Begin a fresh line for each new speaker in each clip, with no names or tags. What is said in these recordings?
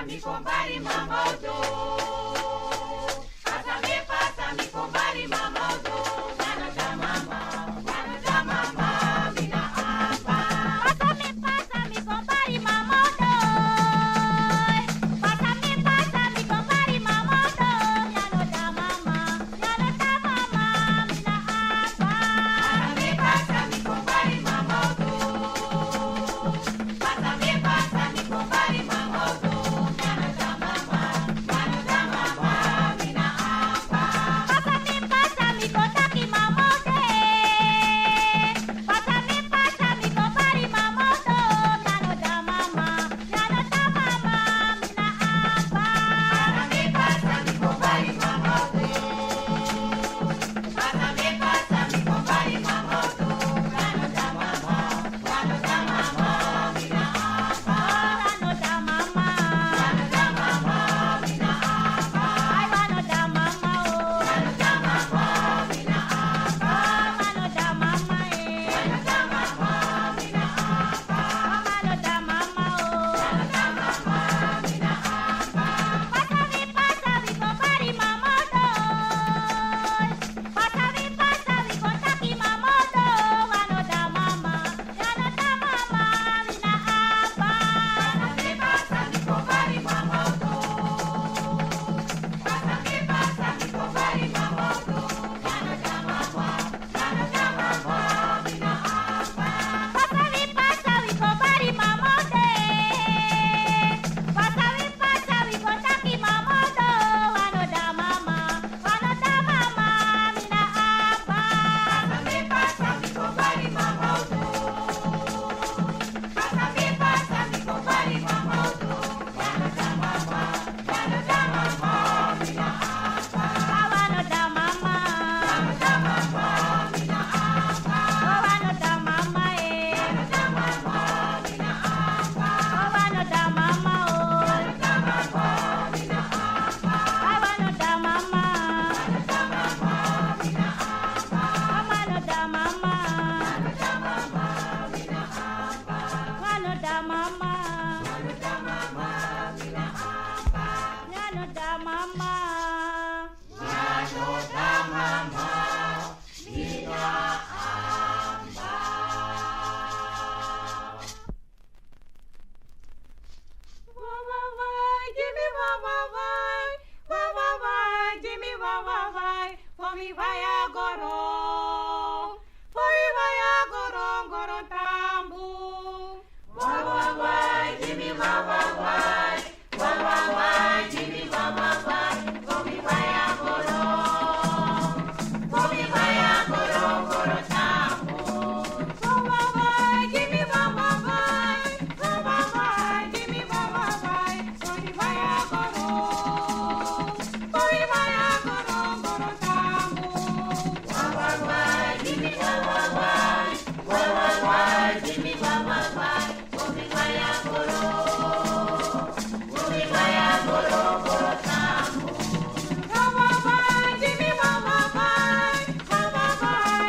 mi compari mamoto. Pasa mi compari mamoto. Nano da mama, mina apa. Pasa mi compari mamoto. Pasa mi compari mamoto. Nano da mama, mina apa. Pasa mi compari mamoto. Pasa mi compari mamoto. Nano da mama, mina apa. Pasa mi contaki mamote. Pasa mi compari mamoto. Nano da mama, mina apa. Pasa mi compari mamote. Pasa mi compari mamoto. Nano da mama, mina apa. Nano da mama, mina apa. Ay, mano da mama, oh. Mano da mama, mina apa. Mano da mama, eh. Mano da mama, mina apa. Mano da mama, oh. Mano da mama, mina apa. Pasa mi compari mamoto. Pasa mi contaki mamoto. Mano da mama, mina apa. Pasa mi compari mamoto. Pasa mi compari mamoto. Nano da mama, mina apa. Pasa mi compari mamote. Pasa mi contaki mamoto. Nano da mama, mina apa. Pasa mi compari mamoto. Pasa mi compari mamoto. Nano da mama, mina apa. Nano da mama, mina apa. Nano da mama, eh. Nano da mama, mina apa. Nano da mama, oh. Nano da mama, mina apa. Nano da mama, mina apa. Nano da mama, mina apa. Nano da mama, mina apa. Nano da mama, mina apa. Why, give me why, give me why, for me why I go wrong, for me why I go wrong, tambu. Why, give me why, give me why, for me why I go wrong, for me why I go wrong, tambu. Why, give me why, give me why, for me why I go wrong, for me why I go wrong, tambu. Why, give me why, give me why, for me why I go wrong, for me why I go wrong, tambu. Why, give me why,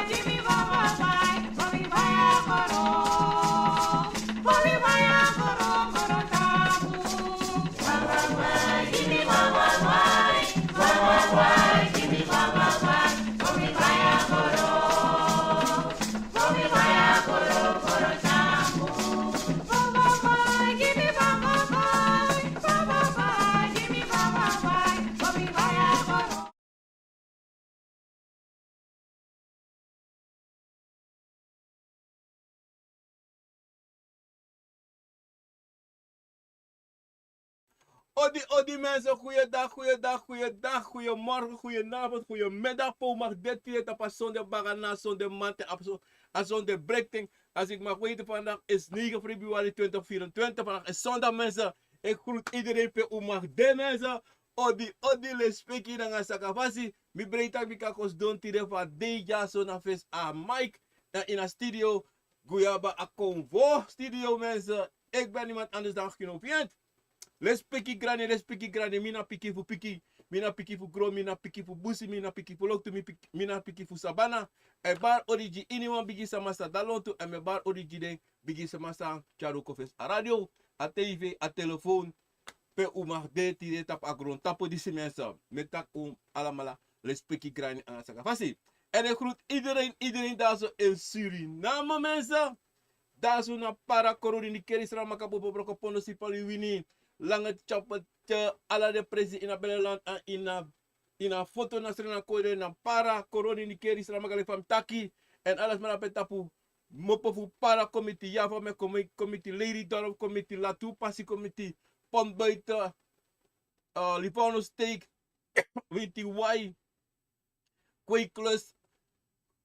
give me why, for me why I go wrong, for me why I go wrong, tambu. Why, give me why, give me why, for me why I go wrong, for me why I go wrong, tambu. Why, give me why, give me why, for me why I go wrong.
Odi mensen, goeiedag, goeiemorgen, goedenavond, goedemiddag. Po mag dit hier op zondag bagana, zondag maand, zondag breaking. Als ik mag weten, vandaag is 9 februari 2024. Vandaag is zondag mensen. Ik groet iedereen per mag de mensen. Odi, le speki na nga sakavasi. Mi breita mi kakos don tire van deja zo na ves a Mike. In een studio, Guyaba Akomfo studio mensen. Ik ben niemand anders dan Genopiënt. Les piki grani, mina piki fu piki, mina piki fu gro, mina piki fu busi, mina piki fu loktu, mina piki fu sabana. E bar origi iniwan bigi samasa dalontu, en me bar origi den bigi samasa charu kofes a radio, a tv, a telefoon, pe umar de tire tap agron tapo di mensen. Metak alamala lespeki grani aan saka fasi. En ik groet iedereen daar zo in Suriname mensen. Daar zo na para koroni ni keri sra makapo broko pono si pali wini. Lange chapet ala de presi in a beleland in a foto na sra na kode na para koroni ni keri sra makale fam taki. En alles maar op tapu. Mopo fu para committee java me committee lady dorp committee latu pasi committee pond buiten Livorno steak winti wai kweeklus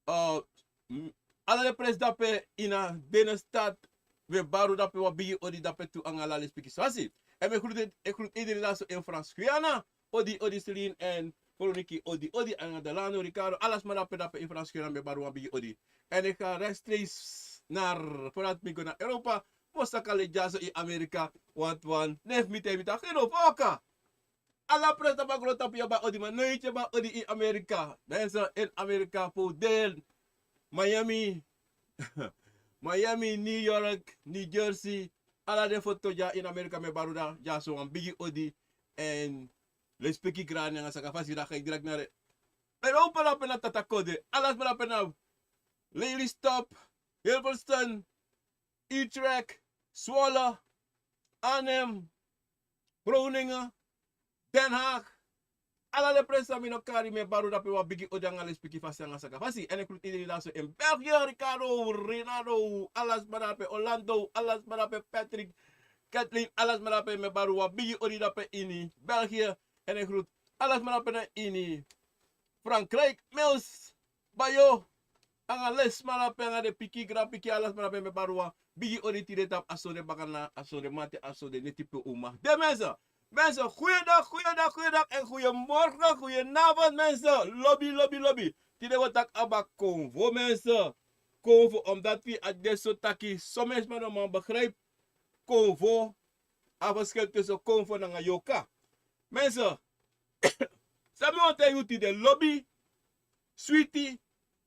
alle de pres dape ina binnenstad we baru dape wa bigi odi dape tu angala le spiki swasi en me groet iedereen daar zo in Frans Guyana odi Celine en Veroniki odi en Delano Ricardo alles maar dape in Frans Guyana me baru wa bigi odi. En ik ga rechtstreeks vooruit naar Europa. Postakale jazo in Amerika. Want nef mita geen opa. Alla presta ba grota pia ba odi maar nooit ba odi in Amerika. Mensen in Amerika voor deel Miami, Miami, New York, New Jersey. Alla de foto ja in Amerika me baruda jazo een bigi odi en le speki grani nga saka fasi da ga direct naar Europa la pena tatakode. Alles maar pena Lelystad, Hilversum, Utrecht, Zwolle, Arnhem, Groningen, Den Haag. Alla de presa mino kari me baru dape wa bigi odanga le spiki fasi anga saka fasi. En ik groet iedereen daar zo in België, Ricardo, Renato, alles maar dape Orlando, alles maar dape Patrick, Kathleen, alles maar dape me baru wa bigi odi dape ini België. En ik groet alles maar dape ini Frankrijk, Mils, Bayo. Anga les malape anga de piki gra piki alas malape me barua bigi ori tire tap asode bakana asode mate asode netipe uma. De mensen, goeiedag en goeiemorgen, goeienavond mensen. Lobby. Tide wat aba Akomfo mensen. Akomfo omdat we adesso taki soms maar normaal begrijp. Akomfo afschil tussen Akomfo en Yoka. Mensen, sabi want you de lobby, sweetie.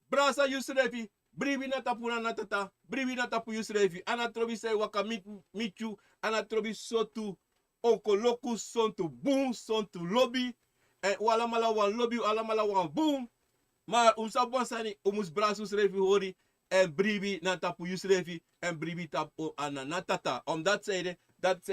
Brasa Yusrefi, bribi na tapuna na tata, bribi na tapu Yusrefi, anatrobi say waka michu, anatrobi sotu, onko loku sontu boom, sontu lobby, en walamala wan lobby, walamala wan boom, maar sabon sani, umus brasa Yusrefi hori, en bribi na tapu Yusrefi, en bribi tapu na tata. Om dat zijde, dat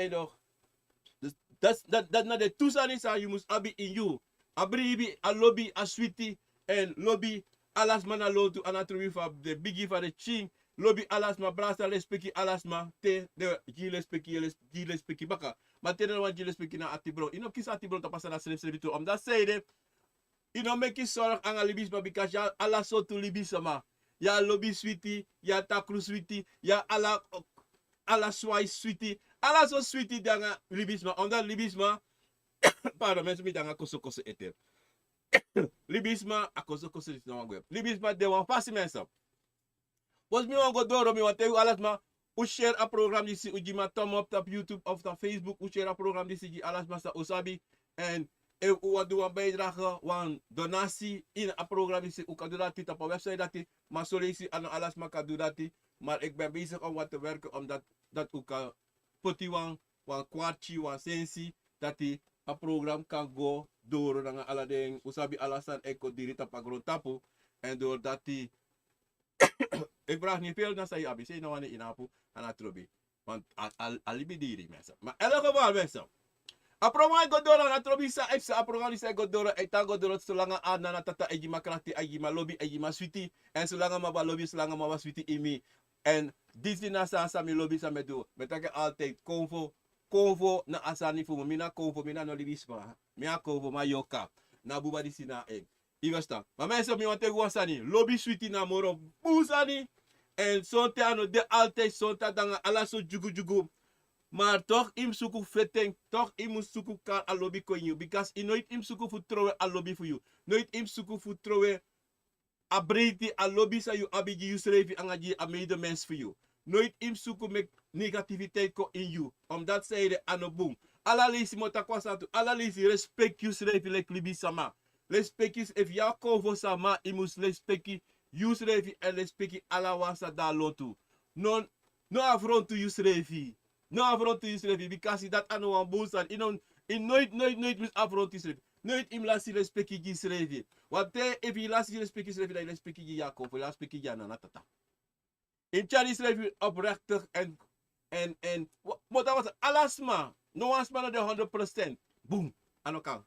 na de toesani sa, you must abi in you. A bribi, a lobby, a sweetie, en lobby, alas mana lotu anatrobi fa de bigi fa de ching lobby alas ma brasa lespeki alas ma te de gile speki baka ma te no gile speki na atibro ino kisa atibro ta pasa na self om dat zeide ino meki zorg anga libis ma because ya ala sotu libis ma ya lobby sweetie ya takru sweetie ya ala swai sweetie ala so sweetie danga libis ma om dat libis ma pardon mensen mi danga koso ete Libisma akoso is no web. Libisma de wan fasi mensen. Bos mi wan go doro mi wan tell you alles ma u share a program disi u jima thumb up op YouTube of op Facebook u share a program disi ji alles ma sa usabi en u wan do wan bijdrage wan donatie in a program disi u kan do dat op a website dati maar solisi aan alles ma kan do dati maar ik ben bezig om wat te werken om dat u kan puti wan kwartje wan sensi dati a program kan go door na ala ding usabi alasan eko diri tapagron tapu en door dat die ik vraag niet veel naar zij abi nou aan inapu aan atrobi want alibi diri mensen maar in elk geval mensen a program go door na atrobi sa efsa a program sa go door e tango door sulanga aan na tata ejima krati ejima lobby ejima sweetie en sulanga ma ba lobby sulanga ma ba sweetie imi en disi na sa mi lobby sa me do metake altijd Akomfo na asani fu mina Akomfo mina no libisma. Mi Akomfo ma yoka. Na buba disi na egg. Igasta. Maar mensen mi wante guasani. Lobby sweetie na moro busani. En sonte ano de altijd sonta danga ala so jugu. Maar toch im suku feteng. Toch im suku kar a lobby ko you. Because i nooit im suku fu trowe a lobby for you. Nooit im suku fu trowe a breiti a lobby sa you abigi you srevi angaji a made mens for you. Nooit im suku met negativiteit ko in you. Omdat zij de anoboom. Alla lisi mota kwasatu. Alla lisi respect you srevi lek libi sama. Respect you if ya Akomfo sama imus respect you srevi en respect alla wasa da lotu. No affront to you srevi. No afronti slavery because dat ano wan boostan. In nooit mis afronti slavery. Nooit im lasi respecti gi slavery. Want if je lasi respecti slavery, dan respecti gi Akomfo, dan respecti gi ananatata. In Chinese slavery oprechtig en wat dat was alasma. No asma no de 100%. Boom. Ano kan.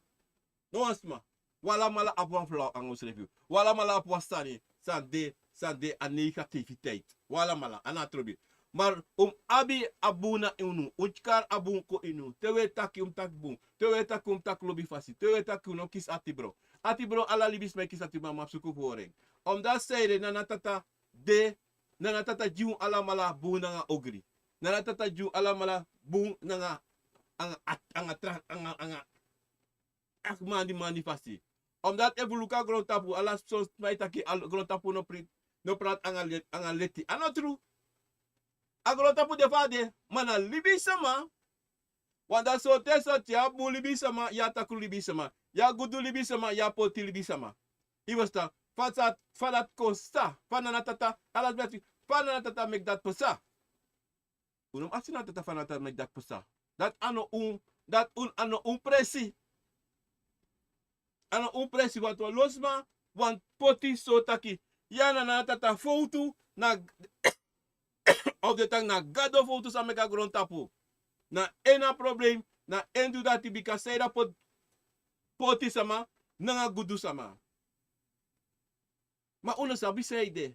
No asma. Wala mala apwa flow ang slavery. Wala mala apwa sani. Sande a negativiteit. Wala mala anatrobi. Maar abi abuna inu, uchkar abun ko inu, tewe taki tak bun, tewe taki tak lobi fasi, tewe taki no kis atibro. Atibro ala libis me kis atibro mapsuku foreng. Dat zeide nanatata nanatata jiun ala mala bun nga ogri. Nanatata jiun ala mala bun nga anga mandi fasi. Dat evoluka grond tapu ala sos mai taki grond tapu no prat anga leti. Anotru. Agrota pu de fade, mana libi sama. Wanda so te so tia bu libi sama, ya taku libi sama. Ya gudu libi sama, ya poti libi sama. Iwasta, fadat kosta, fananatata, alas beti, fananatata make dat posa. Unum asinatata fananatata make dat posa. Dat ano presi. Ano presi, want losma, want poti so taki. Ya nanatata foto, na of de tang na gado foto sa mega grond tapu. Na ena problem, na endu dati bika seida poti sama, na gudu sama. Ma uno sabi seide.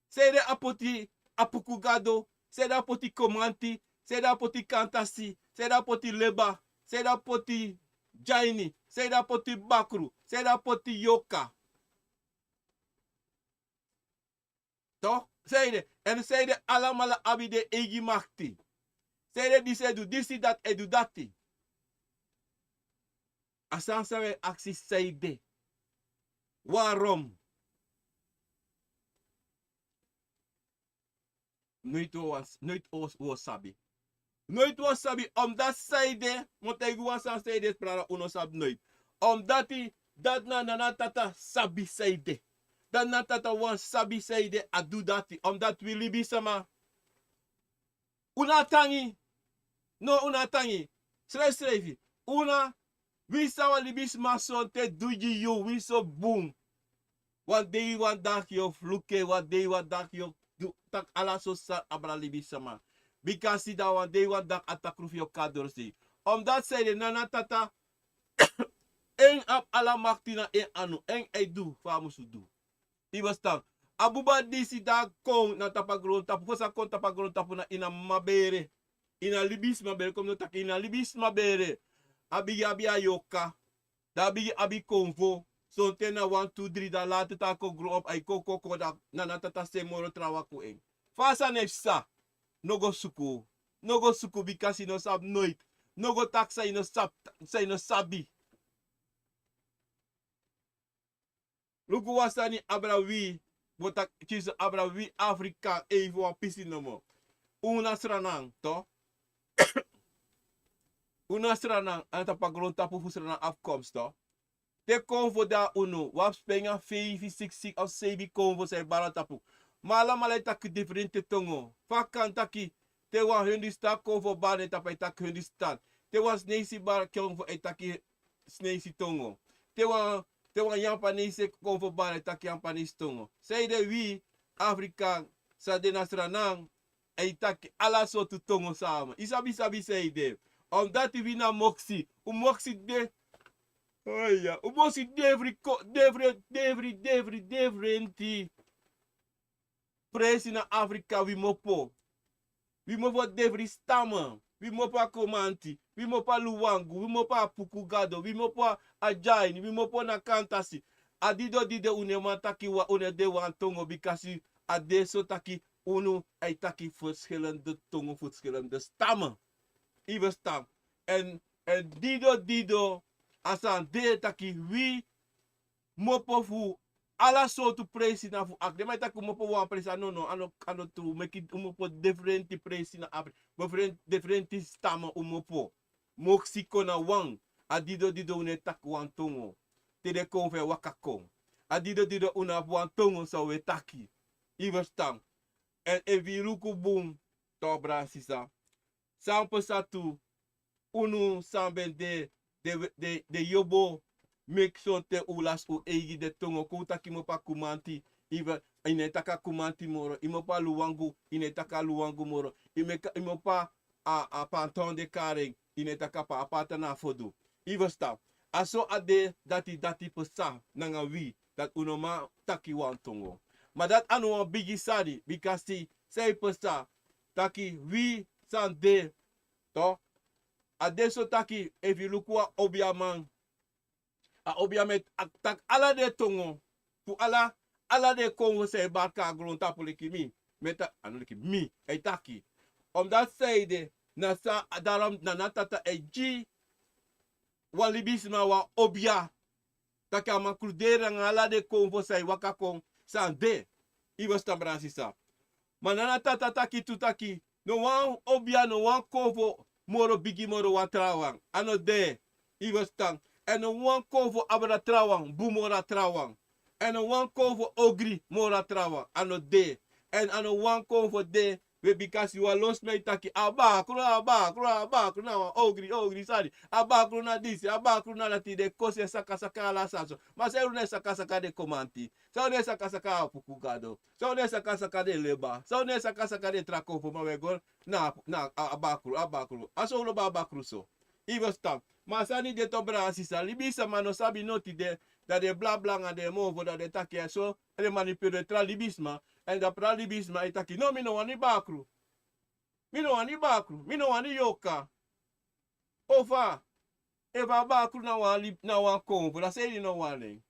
Seide apoti apuku gado, seide apoti komanti, seide apoti kantasi, seide apoti leba, seide apoti jaini, seide apoti bakru, seide apoti yoka. Toch? Zeide. En zeide allemaal abide egi makti. Zeide die zei doe disi dat edu dati. Asan sawe aksi zeide. Waarom? Nooit was sabi. Nooit was sabi. Omdat zeide. Moet ik was aan zeide sprara uno sab nooit. Omdat die dat na tata sabi zeide. Dan natata wan sabi seide adu dati. Omdat we libi sama. Una tangi. No una tangi. Schrijf. Una. We sawa libis mason te duji yo. We so boom. One day one dag yo fluke. One day one dag yo. Tak ala so sa abra libis sama. Because si da one day one dag atakruf yo kadorsi. Omdat seide nanatata. En ap ala maktina en anu. En edu. Famusu du. Ibastang. Abuba disi da kong na tapagron tapu. Kosa kong tapagron tapu na ina mabere. Ina libis mabere. Kom no tak ina libis mabere. Abi ayoka. Da abi konvo. So tena 1, 2, 3 da later ta ko grow up. Ay koko da nanatata se moro trawa ko eng. Fasa nefsa. Nogo suku. Nogo suku because ino sab nooit. Nogo taksa ino sabi. Luku wasani abrawi, botak kies abrawi Afrika even een pisi nomo. Una sranang, to? Una sranang, en tapagron tapu fusranang afkomst, to? Te konvo da uno, wap spenga 5, 6, of 7 konvo se baratapu. Mala malay taki differente tongo. Fakan taki, te wa hundista konvo bane tapay taki hundistan. Te wa snesi bar konvo etaki snesi tongo. Te wa Japanese konvo bane taki Japanese tongo. Seide wi Afrikaan sa de nasranang etaki ala sotu tongo sama. Isabi seide. Omdat we na moxie. Moxie de. Oh ja. Moxie devri presi na Afrika we mopo. We mopo devri stammen. We mopo komanti. We mopo luwangu. We mopo pukugado. We mopo ajaini. We mopo na kantasi. Adido unemataki wa unede wan tongo bikasi adeso taki unu ay taki verschillende tongo, verschillende stammen. Iwe stam. En dido asan de taki wi mopo fu ala sotu presi na fu ak. De mai taki mopo wan presi no ano true. Make mopo differenti presi na Afrika. Differenti stammen mopo. Moksiko na wang. Adido une tak wan tongo. Te de konve wakakong. Adido una wan tongo sa we taki. Iwe stam. En evi luku boom. Tobra sisa. Sampo satu. Unu samben de yobo. Mek son te ulas u egi de tongo. Kouta kimo pa kumanti. Iva inetaka kumanti moro. Imo pa luwangu. Inetaka luwangu moro. Imo pa a panton de kari. Inetaka pa apata na fodu. Iva stap. Aso ade dati pesa nanga wi. Dat unoma taki wan tongo. Maar dat anu wan bigi sadi. Bikasi sei pesa. Taki wi san de. To. Adesso taki if you look wa obia man a obia met tak ala de tongo fu ala de kongo se barka grond tapuliki mi meta anuliki mi e taki omdat zeide na sa daram na natata e ji wan libisma wa obia taka ma krudera ngala de kongo se waka kon san de i was tambransi sa manana tata taki tutaki no wan obia no wan kongo moro bigi moro wa trawang. Ano de, iwas tang. En een wan kovo abra trawang, boemora trawang. En een wan kovo ogri mora trawang. Ano de. En ano wan kovo de, we because you are lost me taki. Abakru na ogri sari. Abakru na disi, abakru na lati de kose saka la saso. Mas eu ne saka de komanti. Sa ne saka pukugado. Sa ne saka de leba. Sa ne saka de trakovo ma wegor. Na abakru. Aso lo ba abakru so. Iwas tam. Masani de tobra asisa. Libisa mano sabi noti de dat de bla bla nga de movo dat de taki so. En de manipule tra libisma. En da pra libisma itaki. No mi no wani bakru. Mi no wani bakru. Mi no wani yoka. Ova. Eva bakru na wan konvo. Da sei di no waning.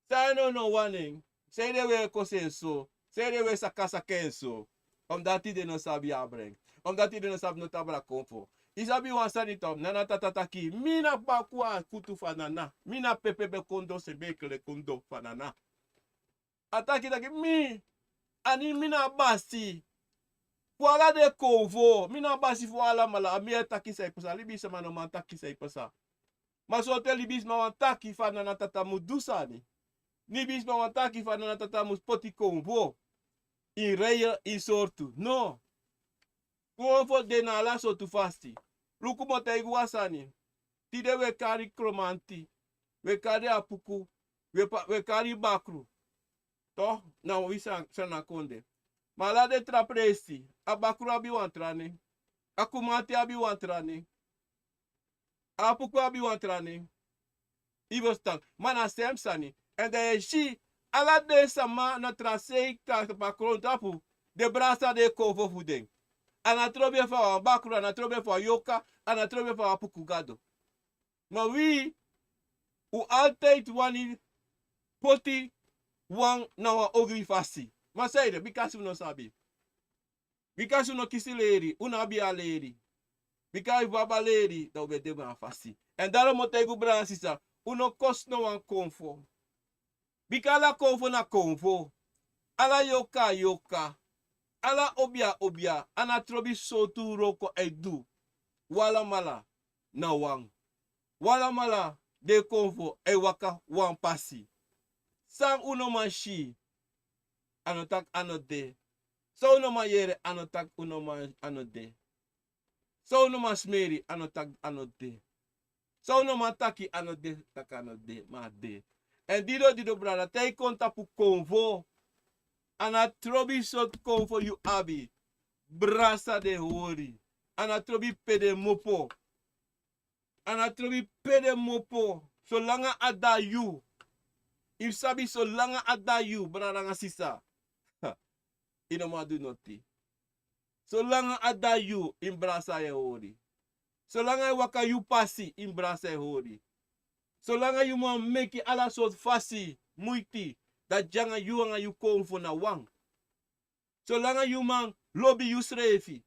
Sai no waning. Sei de we kosenso. Sei de we sakasa kenso. Omdat die de no sabi abreng. Omdat die de no sabi no tabra konfo. Isabi wan sanitom. Nana tatataki. Mina bakwa kutu fanana. Mina pepepe kondo se bekele kondo fanana. Ataki taki mi. Ani mina basi. Fuala de konvo. Mina basi fuala mala. Amie taki sa ipasa. Libisa mano man taki sa ipasa. Masote libis ma wan taki fanana tatamu dusani. Libis ma wan taki fanana tatamu spoti konvo. In reya in sorto. No. Konvo de na la sotu fasti. Luku mota iguasani. Tide we kari kromanti. We kari apuku. We kari bakru. To? Na wisa sana konde. Malade trapresi. Abakru abi wantrani. Akumati abi wantrani. Apuku abi wantrani. Ivostan. Mana semsani. En de shi. Ala de sama na trasei ta bakron tapu. De brasa de kovo fudeng. Anatrobe fa bakru, anatrobe fa yoka, anatrobe fa apukugado. Maar wie, u altijd wanneer poti wang na wa ogri fasi. Maar zei de, because we no sabi. Because we no kisi leri, una abi a leri. Because we baba leri, da ube deba fasi. En daarom moet ik u bransisa, uno kost no wan konfo. Because la konfo na konfo. Ala yoka. Ala obia, anatrobi sotu roko edu. Wala mala na wang. Wala mala de konfo e waka wan pasi. Sang uno manshi anotak anode. So uno mayere anotak uno man anode. So uno masmeri anotak anode. So uno mataki anode tak anode ma de. En dido brada tay konta pu konvo. Anatrobi sot konfo you abi. Brasa de hori. Anatrobi pede mopo. Anatrobi pede mopo. So langa ada you. If sabi so langa ada you. Braranga sisa. Ino madu noti. So langa ada you. In brasa e hori. So langa waka you pasi. In brasa e hori. So langa you man make ala sot fasi. Muiti. Dat janga you anga you konfo na wang. So langa you man lobby you srefi.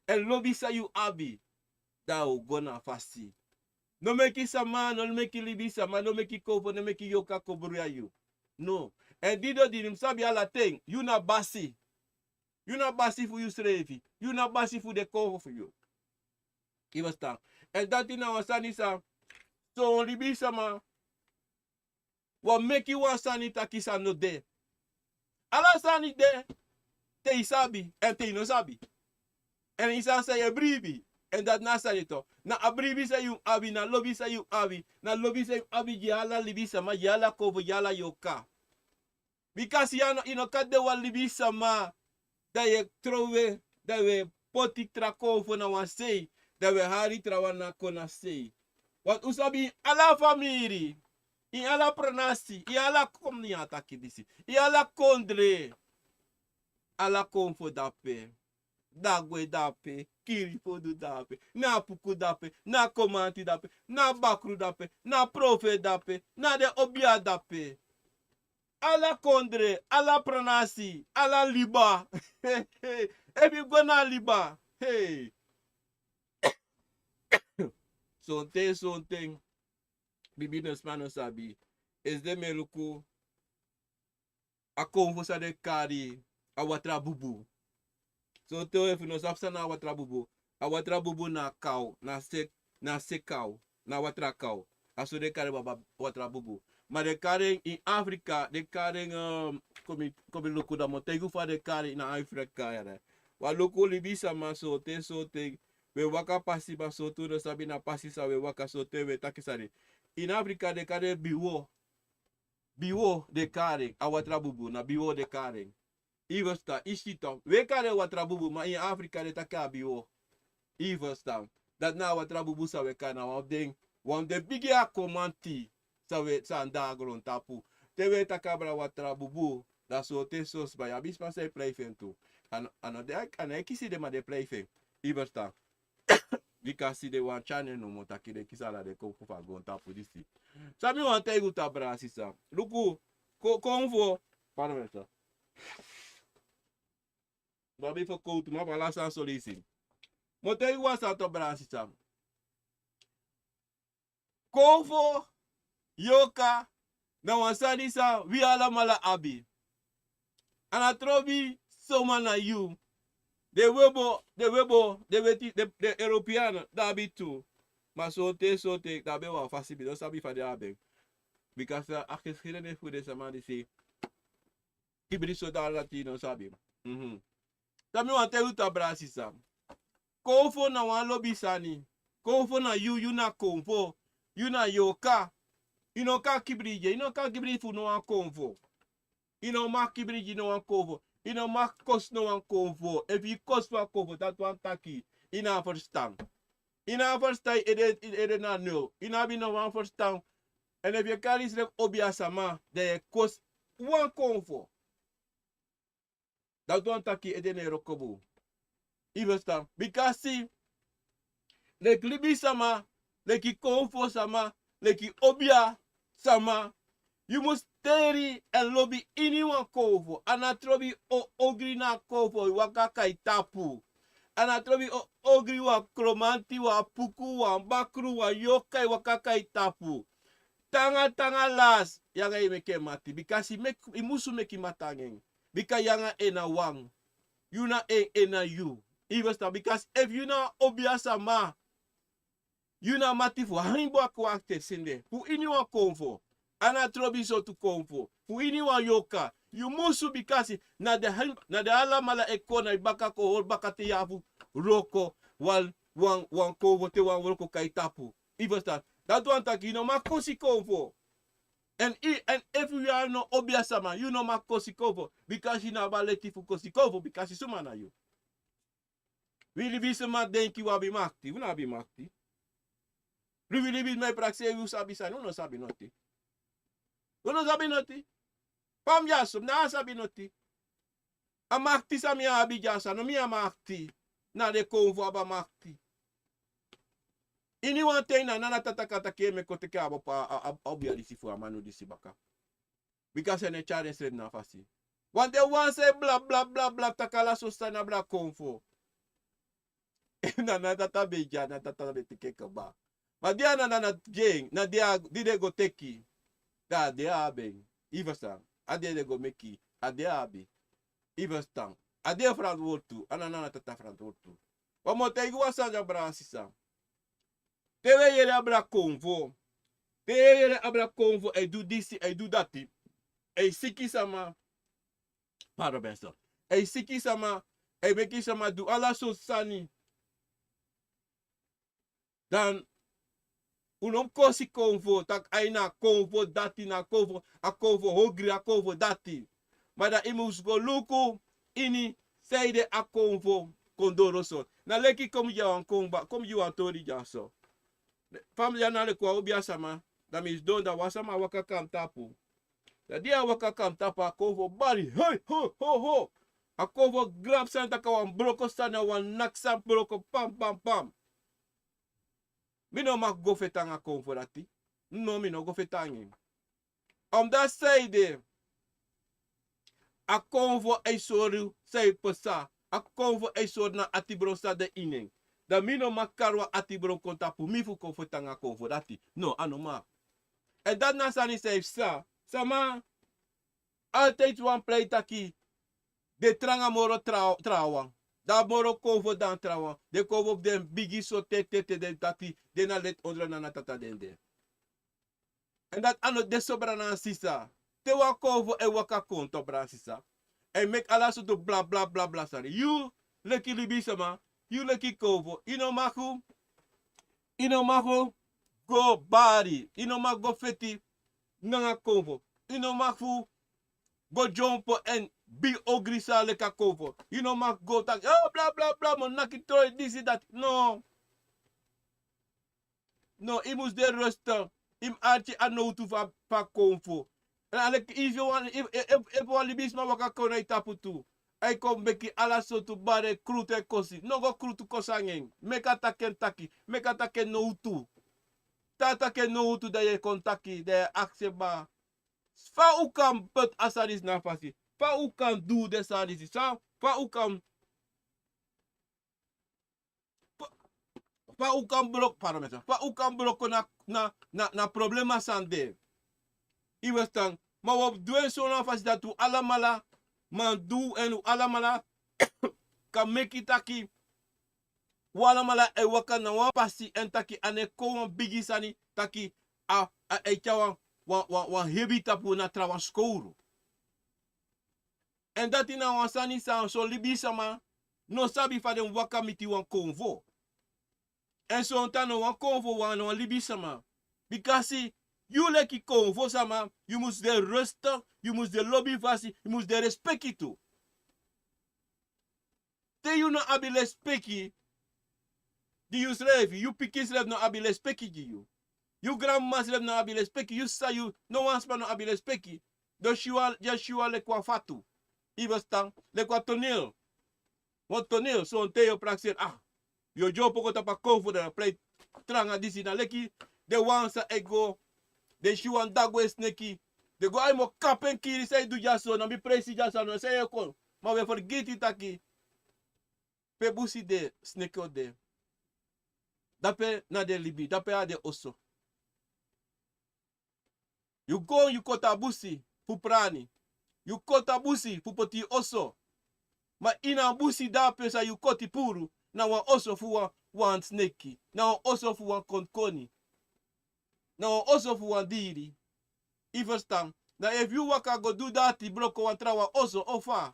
En lobby sa you abi. Da o gona fasi. No make sama, no make libi sama, no make konfo, no make yoka koburia you. No. En dido dinim sabi ala ting. You na basi. You na basi fu you srefi. You na basi fu de konfo fu you. Kibasta. En dati na wasani sa. So libi sama. Wa make you wasani takisa no de. Ala sani de. Te isabi en te no sabi. En isa sa je bribi. En dat na sa to. Na abribi sa yung abi, na lobby sa yung abi. Na lobby sa yung abi, yala libi sama, yala kovo, yala yoka. Because yano inokade wa libi sama, da ye trove, da we poti trakovo na wan sei, da we hari trawana kona sei. Wat usabi ala famiri, in ala pronasi, in ala komniata kidisi, in ala kondre, ala konfo dape. Dagwe dape, kiri fodu dape, na puku dape, na komanti dape, na bakru dape, na profe dape, na de obia dape. Ala kondre, ala pronasi, ala liba. Ebi gona liba. Hey. Sonte, bibi no spano sabi. Es de meluku, akomfo sa de kari, awatra bubu. So tell if you know sapsa na awatra bubu na cow, na se cow, na watra cow. Aso de kare baba watra bubu. Maar de kare in Afrika, de kare komi luku da motegu fa de kare in Afrika ya. Wa luku libisa ma so te we waka pasi ba so tu no sabi na pasi sa we waka so te we takisari. In Afrika de kare biwo de kare awatra bubu na biwo de kare. Ivesta, ishito. We kare watrabubu, maar in Afrika de takabio. Ivesta. Dat na watrabubu sa we kana wan de bigia komanti sa we sandagron tapu. Te we takabra watrabubu, da so te sos ba ya bispa se playfen tu. Ano de kisi de ma de playfen. Ivesta. Because de wan channel no mo takide kisala de ko fa gon tapu disi. Sabi wan te guta brasisa. Luku konvo parmesa. Babi for kout, ma pala san solisi. Mote yu wasa to bransi sam. Konfo, yoka, na wansani sa, wi ala mala abi. Anatrobi, soma na yu. De European, da bi tu. Ma sote, da be wa fasibi, do sabi fa de abe. Because akis hile ne fude samadi si. Kibri so da latino sabi. Tami wan te uta brasi sam. Konfo na wan lobi sani. Konfo na yu na konfo. Yu na yoka. Ino ka kibrije. Ino ka kibrifu no wan konfo. Ino ma kibrije no wan konfo. Ino ma kos no wan konfo. If you kos wan konfo, dat wan taki. Ina verstaan. Ina verstaan, ede na no. Ina bi no wan verstaan. En if you carry slek obia sama, de kos wan konfo. Dat wan taki edene rokobu. Ivesta. Because see, leki libi sama, leki konfo sama, leki obia sama, you must teri en lobby ini wan konfo. Anatrobi o ogri na konfo, wakaka itapu. Anatrobi o ogri wa kromanti, wa puku, wa bakru, wa yokai, wakaka itapu. Tanga las, yanga imeke mati. Because he musu meki matangeng. Because yanga ena wang. You na ena you. Ivesta. Because if you na obiasa ma, you na matifu. Harimbo akwaakte sinde. Fu ini wa konfo. Ana trobi so tu konfo. Fu ini wa yoka. You musu because na de ala mala ekona ibaka ko hol baka te yafu roko wal wan konfo te wan roko kaitapu. Ivesta. Dat one taki no makosi konfo. And if you are no obiasama, you know makosi konfo because you na baleti fu kosi konfo because you sumana you. Willi wie ma denki wa bi makti, we na bi makti. Willi wie my praxe you sabi sa, no sabi noti. No sabi noti. Pam jasum na sabi noti. A makti sa mi abi jasa, no mi a makti. Na de konfo aba makti. Ini wan ten na nana tatakata keme kote ke abo pa obia disi fu amanu disi baka. Because ene challenge red na fasi. Wan de wan say bla bla bla bla takala sostana bla konfo. Na tata beja na tata betike kaba. Ma dia na jeng na dia dide go teki. Da dia abe. Ivasa. Ade de go meki. Ade abi. Ivasta. Ade front wortu. Anana tata front wortu. Wa mo te igwa ja brasisa. Tewe yere abra konvo. Tewe yere abra konvo. E do disi, e do dati. E siki sama. Pardon, beso. E siki sama. E meki sama do alla so sani. Dan unom kosi konvo tak aina konvo dati na konvo a konvo hogri a konvo dati. Maar dat imus go luku ini seide a konvo kondoro so. Na leki kom je aan komba, kom je aan tori jaso. Family na le kwa ubia sama. Dat is don da wasama waka kam tapu. Da dia waka kam tapu a konvo bari. Hey ho ho ho. A konvo grab san taka wan broko sana wan naksa broko pam pam pam. Mi no mag go fetanga konvo dati. No, mi no go fetangi. Omdat seide Akomfo e soru sei pesa. Akomfo e soru na atibron sa de inen. Da mino makarwa atibron kontapu mifu konfo tanga konfo dati. No, anoma. En dat na sani sei sa. Sama altijd wan play taki. De tranga moro trawan. Da moro konfo dan trawan. De konfo den bigi so te de taki. De na let ondra na tata den de. En dat ano de sobra na sisa. Te wa konfo e waka konto bra sisa. En make alla soort bla bla bla bla sorry. You lucky libisama, you lucky kovo. Ino mago go body. Ino mago go feti nanga kovo. Ino mago go jumpo en be ogrisa leka kovo. Ino mago go tak oh bla bla bla man naki troy this is that. No. No, imus de rusten. Im archi anotu pa konfo. En if you want, if you libisma waka kona itapu tu. I kom beki alla sotu bare krute kosi. No go krutu kosangeng. Meka taken taki. Meka taken no utu. Tata ken no utu da ye kontaki. Da ye akseba. Fa u kan put asadis na fasi. Fa u kan do de sadis. Fa u kan. Fa u kan blok parameter. Fa u kan blok na problema sande. Iwestang. Maar we doen zo na fasi dat u allemaal. Man do en u allemaal kan make it taki. Wala mala e waka na wan pasi en taki ane ko wan bigi sani taki a chawa wan hebi tapu na trawa skouru. En dat ina wan sani sa so libi sama no sabi fa den waka miti wan konvo. En so ontano wan konvo wan libi sama. Because you leki konvo sama, you must de rustig, you must de lobby fasi, you must de respecti tu. Te you no abi respecti. Die you schrijven, you pikis schrijven no abi respecti you. You grandma schrijven no abi respecti, you say you no one span no abi respecti. Dus you le kwa fatu. Ibastang le kwa toneel. Want toneel so on teo praxer yo jo poko tapa konvo da play tranga disi na leki de wansa ego de shuan dagwe sneki. De go ai mo kapen kiri say du jaso na mi presi jaso no say ko. Ma we forget it aki. Pe busi de sneki ode. Dape na de libi, dape a de oso. You go, you kota busi, fu prani. You kota busi, fu poti oso. Ma ina busi dape sa you koti puru, na wan oso fu wan sneki. Na wan oso fu wan konkoni. Na wan oso fu wan diri. Iverstan. Na if you waka go do dati broko wan trawa oso ofa.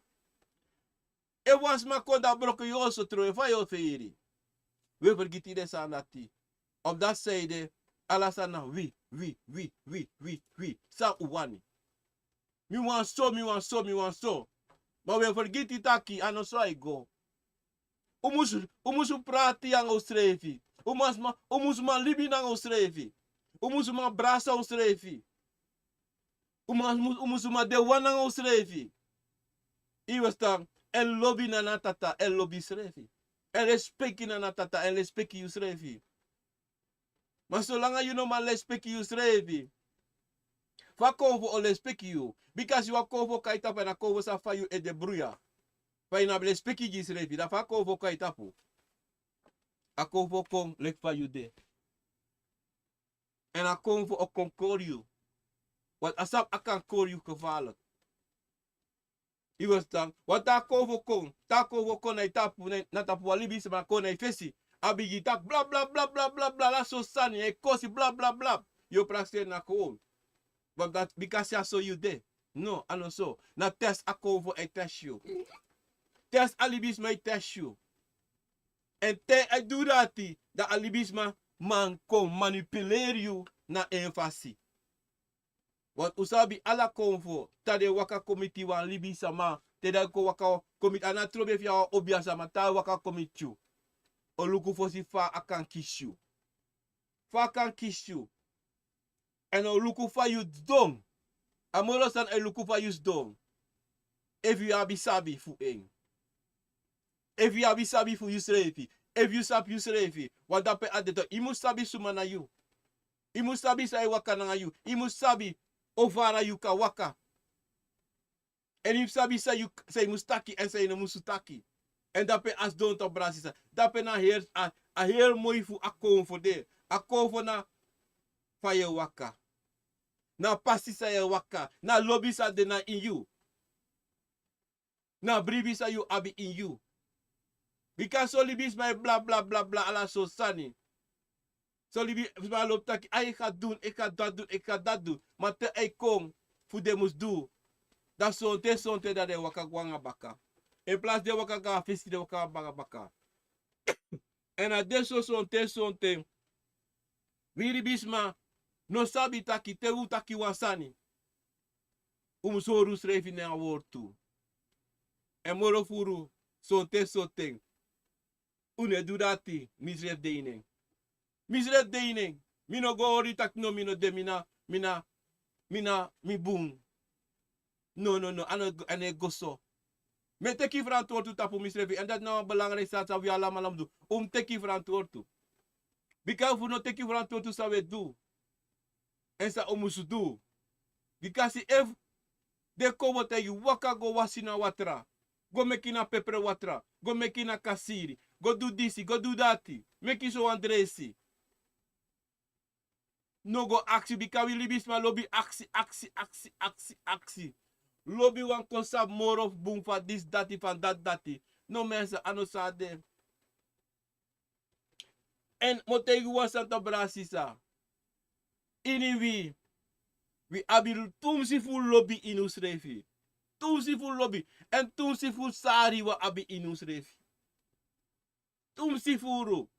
E wans ma konda broko you oso tro, fa yo feiri. We vergeten deze aan dat die. Op dat zijde, alles aan wie. Sa uwani. Mi wan so. Maar we vergeten taki, aan zo I go. Umusu prati aan ostrevi. Umusu man libi aan ostrevi. Umusu man brasa ostrevi. Umusu man de wan aan ostrevi. Iwestan, el lobby na tata, el lobby srevi. En respecti na tata en respecti you srevi. Maar zolang you no man respecti you srevi. Fa konvo o respecti you. Because you are konvo kaita pa na konvo sa fa you e de bruya. Fa ina respecti you srevi. Da fa konvo kaita po. A konvo kon lek fa you de. En a konvo o kon kor you. Want asap akan kor you gevaarlijk. I was dan, wat ta konvo kon na tapu na tapu alibi se ma kon na fesi. Abigi tak bla bla bla bla bla bla la so sani e kosi bla bla bla. Yo praxe na kon. But that because I saw you there. No, I know so. Na test a konvo e test you. test alibisma I test you. En te I do dat, dat alibisma man kon manipuleer you na enfasi. Want usabi alla Akomfo, tade waka komiti wan libisa ma, tede ko waka komiti, ana trobe fia obiasa ma, ta waka komiti you. Oluku fosi fa akan kiss you. Fa akan kiss you. En oluku fa you dom. Amolo san oluku fa you dom. If you abi sabi fu eng. If you abi sabi fu you srefi. If you sabi you srefi. Want dape adeto, imu sabi suma na you. Imu sabi sa waka na you. Imu sabi ovara you ka waka. En if sabi sa you say mustaki en say no musutaki. En dape as don to brasisa. Dape na heer a heer mooi fu Akomfo de. Akomfo na faye waka. Na pasi sa ye waka. Na lobby sa de na in you. Na bribi sa you abi in you. Because so libis my bla bla bla bla ala so sani. So libis my lop taki. Ik ga doen, ik ga dat doen, ik ga dat doen. Maar te ei kom fu de mus doen. Dat sonte dat de waka gwanga baka. In plaats de waka ga fisi de waka baka baka. En a de so sonte. Wiri bisma no sabi taki te u taki wansani. Soru srefi ne a woord toe. En moro furu sonte. Une do dati misref deining. Misref deining. Mino go ori tak no mino de mi boom. No. Ane goso. Me teki verantwoord toe tapu misrefi. En dat nou belangrijk staat sa we allemaal doen. Teki verantwoord toe. Because we no teki verantwoord toe sa we do. En sa omusu do. Because if de kobo te you waka go wasina watra. Go mekina pepper watra. Go mekina kasiri. Go do this, go do that. Make it so andresi. No go aksi because we libis ma lobby aksi. Lobby wan konsap more of boom for this, that, van dat. No mensen ano sa de. En motegu wan santa brasisa. Iniwi. We abiru tumsi full lobby inus refi. Tumsi full lobby. En tumsi full sari wa abi inus refi. Tumsi furu.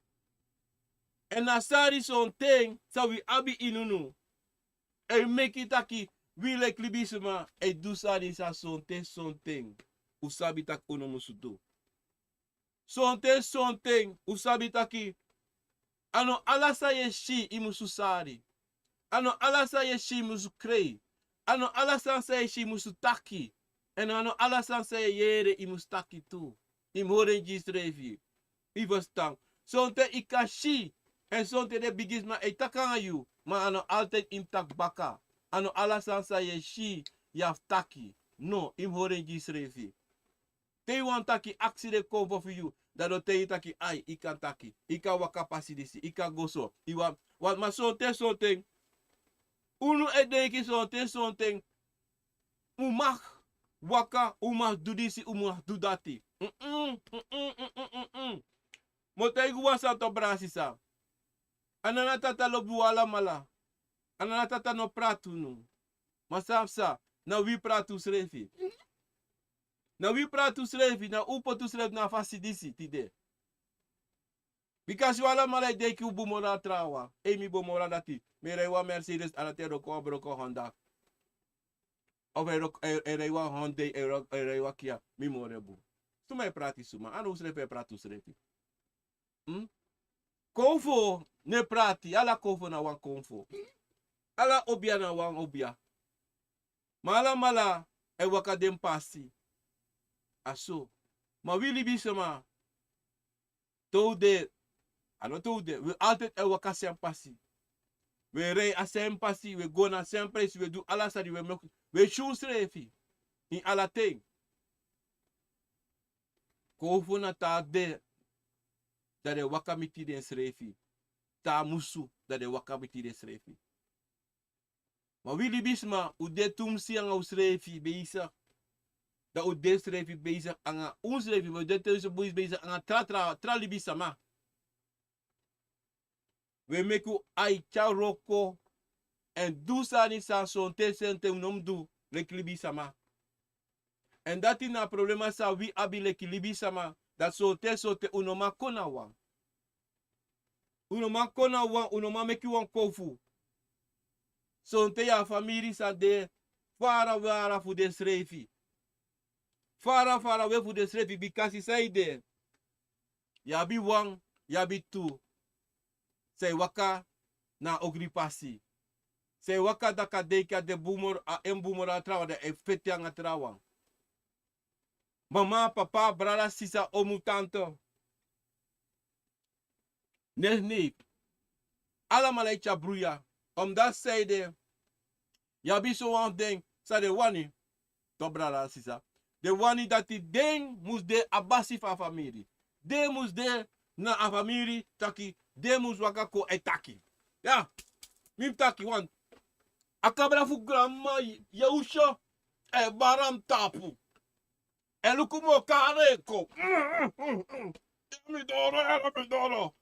En na sari son thing, sa we abi inunu. E make it taki, we like libisma, e do sari sa son thing. Usabi tak uno musudo. Son thing, usabi taki. Ano alla sa ye shi imusu sari. Ano alla sa ye shi musu krei. Ano alla sa ye shi musu taki. En ano alla sa ye yere imusu taki tu. Imore jistrevi. Ivostang. Sonte ikashi. En sonte de bigisma e takanga you. Maar ano altijd im tak baka. Ano alla sansa ye shi yaf taki. No, im horen jisrevi. Te wan taki aksi de Akomfo for you. Dat te taki ai, ikan taki. Ika waka pasidisi, ika goso. Iwa, wat ma sonte. Unu e denki sonte. Umag waka, umag dudisi, umag dudati. Motegu wasa to brasisa. Anana tata lobu ala mala. Anana tata no pratu nu. Masafsa, na wi pratu srefi. Na wi pratu srefi, na upo tu srefi na fasidisi tide. Because wala mala deki ubu mora trawa. Emi bo mora dati. Merewa Mercedes alatero ko broko Honda. Of erewa Honda, erewa Kia, mi morebu. Suma e prati suma. Anu srefi pratu srefi. Akomfo ne prati, alla Akomfo na wang Akomfo. Alla obia na wang obia. Mala e waka dem pasi. Aso. Ma wili bisema. Toude. Ano toude. We altijd e waka sem pasi. We rei a sem pasi. We go na sem place. We do alla sadi. We choose refi. In alla ting. Akomfo na ta de. Dat de wakamiti den srefi. Ta musu dat de wakamiti den srefi. Maar wili bisma u de tumsi anga usrefi bezig. Dat u de srefi bezig anga unsrefi. Maar de tussen boys bezig anga tra libisa ma. We meku ai cha roko. En du sani sa son te sente unom du. Lek libisa ma. En dat is na problema sa wi abile kilibi sama. Dat sote unoma kona wang. Unoma kona wang, unoma meki wang kofu. Sonte ya famiri sa de fara wara fu de srefi. Fara we fu de srefi bikasi say de. Yabi wang, yabi tu. Say waka na ogripasi. Say waka da kadeka de boomer a emboomer a trawa de efete ang atrawang. Mama, papa, brada, sisa, omu, tante. Nee. Allemaal uit je broeia. Omdat zij de, ja, bi zo aan ding, sa de wani, to brada, sisa. De wani dat die ding moest de abasi van familie. De moest de na a familie, taki, de moest wakako etaki. Ja, mim taki, want, akabra fu grandma, yausha, e baram tapu. E lukumo kareko. Mi doro.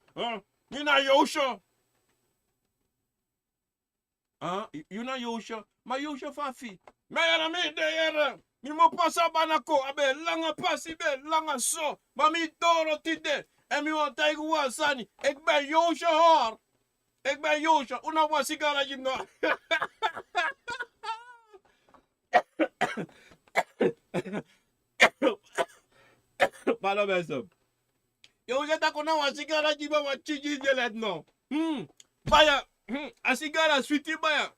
Mina yausha. Yuna yosha, ma yosha fafi. Mayara mi de yere. Mi mo pasa banako, abe langa pasi be langa so. Ma mi doro tide. En mi wan taigu wa sani. Ik ben yosha hoor. Ik ben yosha. Una wa sigara jim no. Pardon mensen. Yosha tako na wa sigara jim wa chiji jelet no. Baya. A sigara sweetie baya.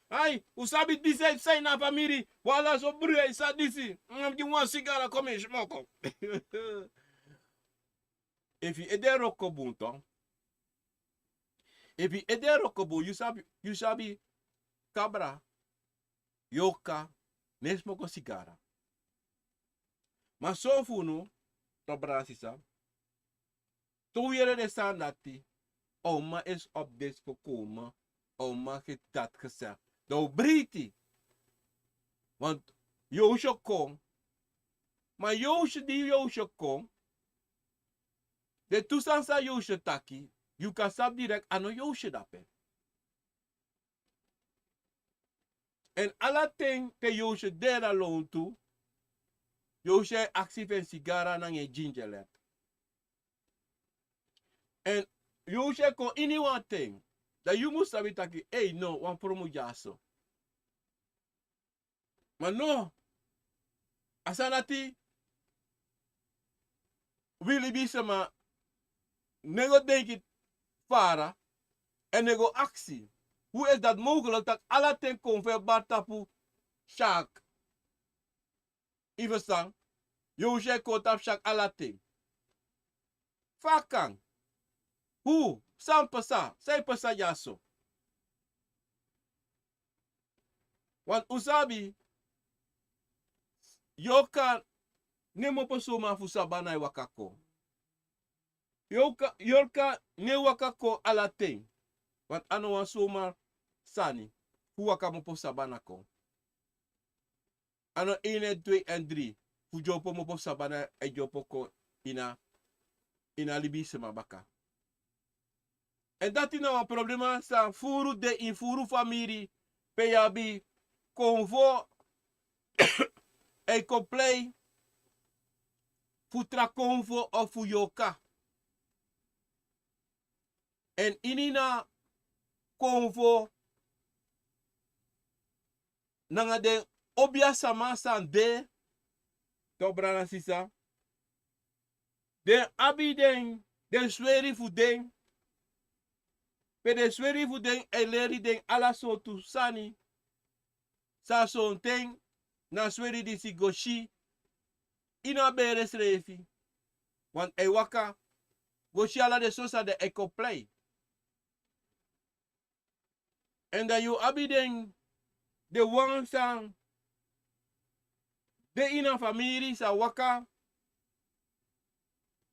Ai, usabi dise sai na famiri. Wala so bure isa disi. Di wan sigara come smoko. If you ede roko bunto. If you ede roko bu, you sabi cabra, yoka, nesmoko sigara. Ma so funu, to brasisa. To yere de sanati. Oma is op dit gekomen. Oma heeft dat gezegd. Nou, Briti. Want Joosje kon. Maar Joosje kon. De toestand sa Joosje taki. Je kan sap direct aan een Joosje dapen. En alle ting te Joosje dera loon toe. Joosje actief en sigara na je gingerlet. En Joosje kon in one thing. Dat je moet sabi taki, hey no, wan promo jaso. Maar no, asanati, willen bisa ma, nego denk het vara, en nego actie. Hoe is dat mogelijk dat alle ten converbar tapu, shak, even sang, Joosje kon tap shak alle ten. Fakang, hoe? Sampasa, sai pasa jaso. Want usabi, yoka nemo posoma fusabana wakako. Yoka ne wakako alaten. Want ano wan soma sani, huwaka mo posabana ko. Ano 1, 2 en 3, fujopo mo posabana e jopo ko ina libisema baka. En dat is nou een probleem. Sa furu de in furu familie. Peyabi. Konvo. E komplei. Futra konvo of fuyoka. En inina konvo. Nanga de obia sama san de. Dobrana sisa. De abi den. Den sweri fu den. Pede sweri fu den eleri den ala sorto sani. Sa son ten na sweri di si goshi. Ina bere srefi. Want e waka goshi ala de sosa de eko play. En dan you abi den de wang sang de ina famiri sa waka.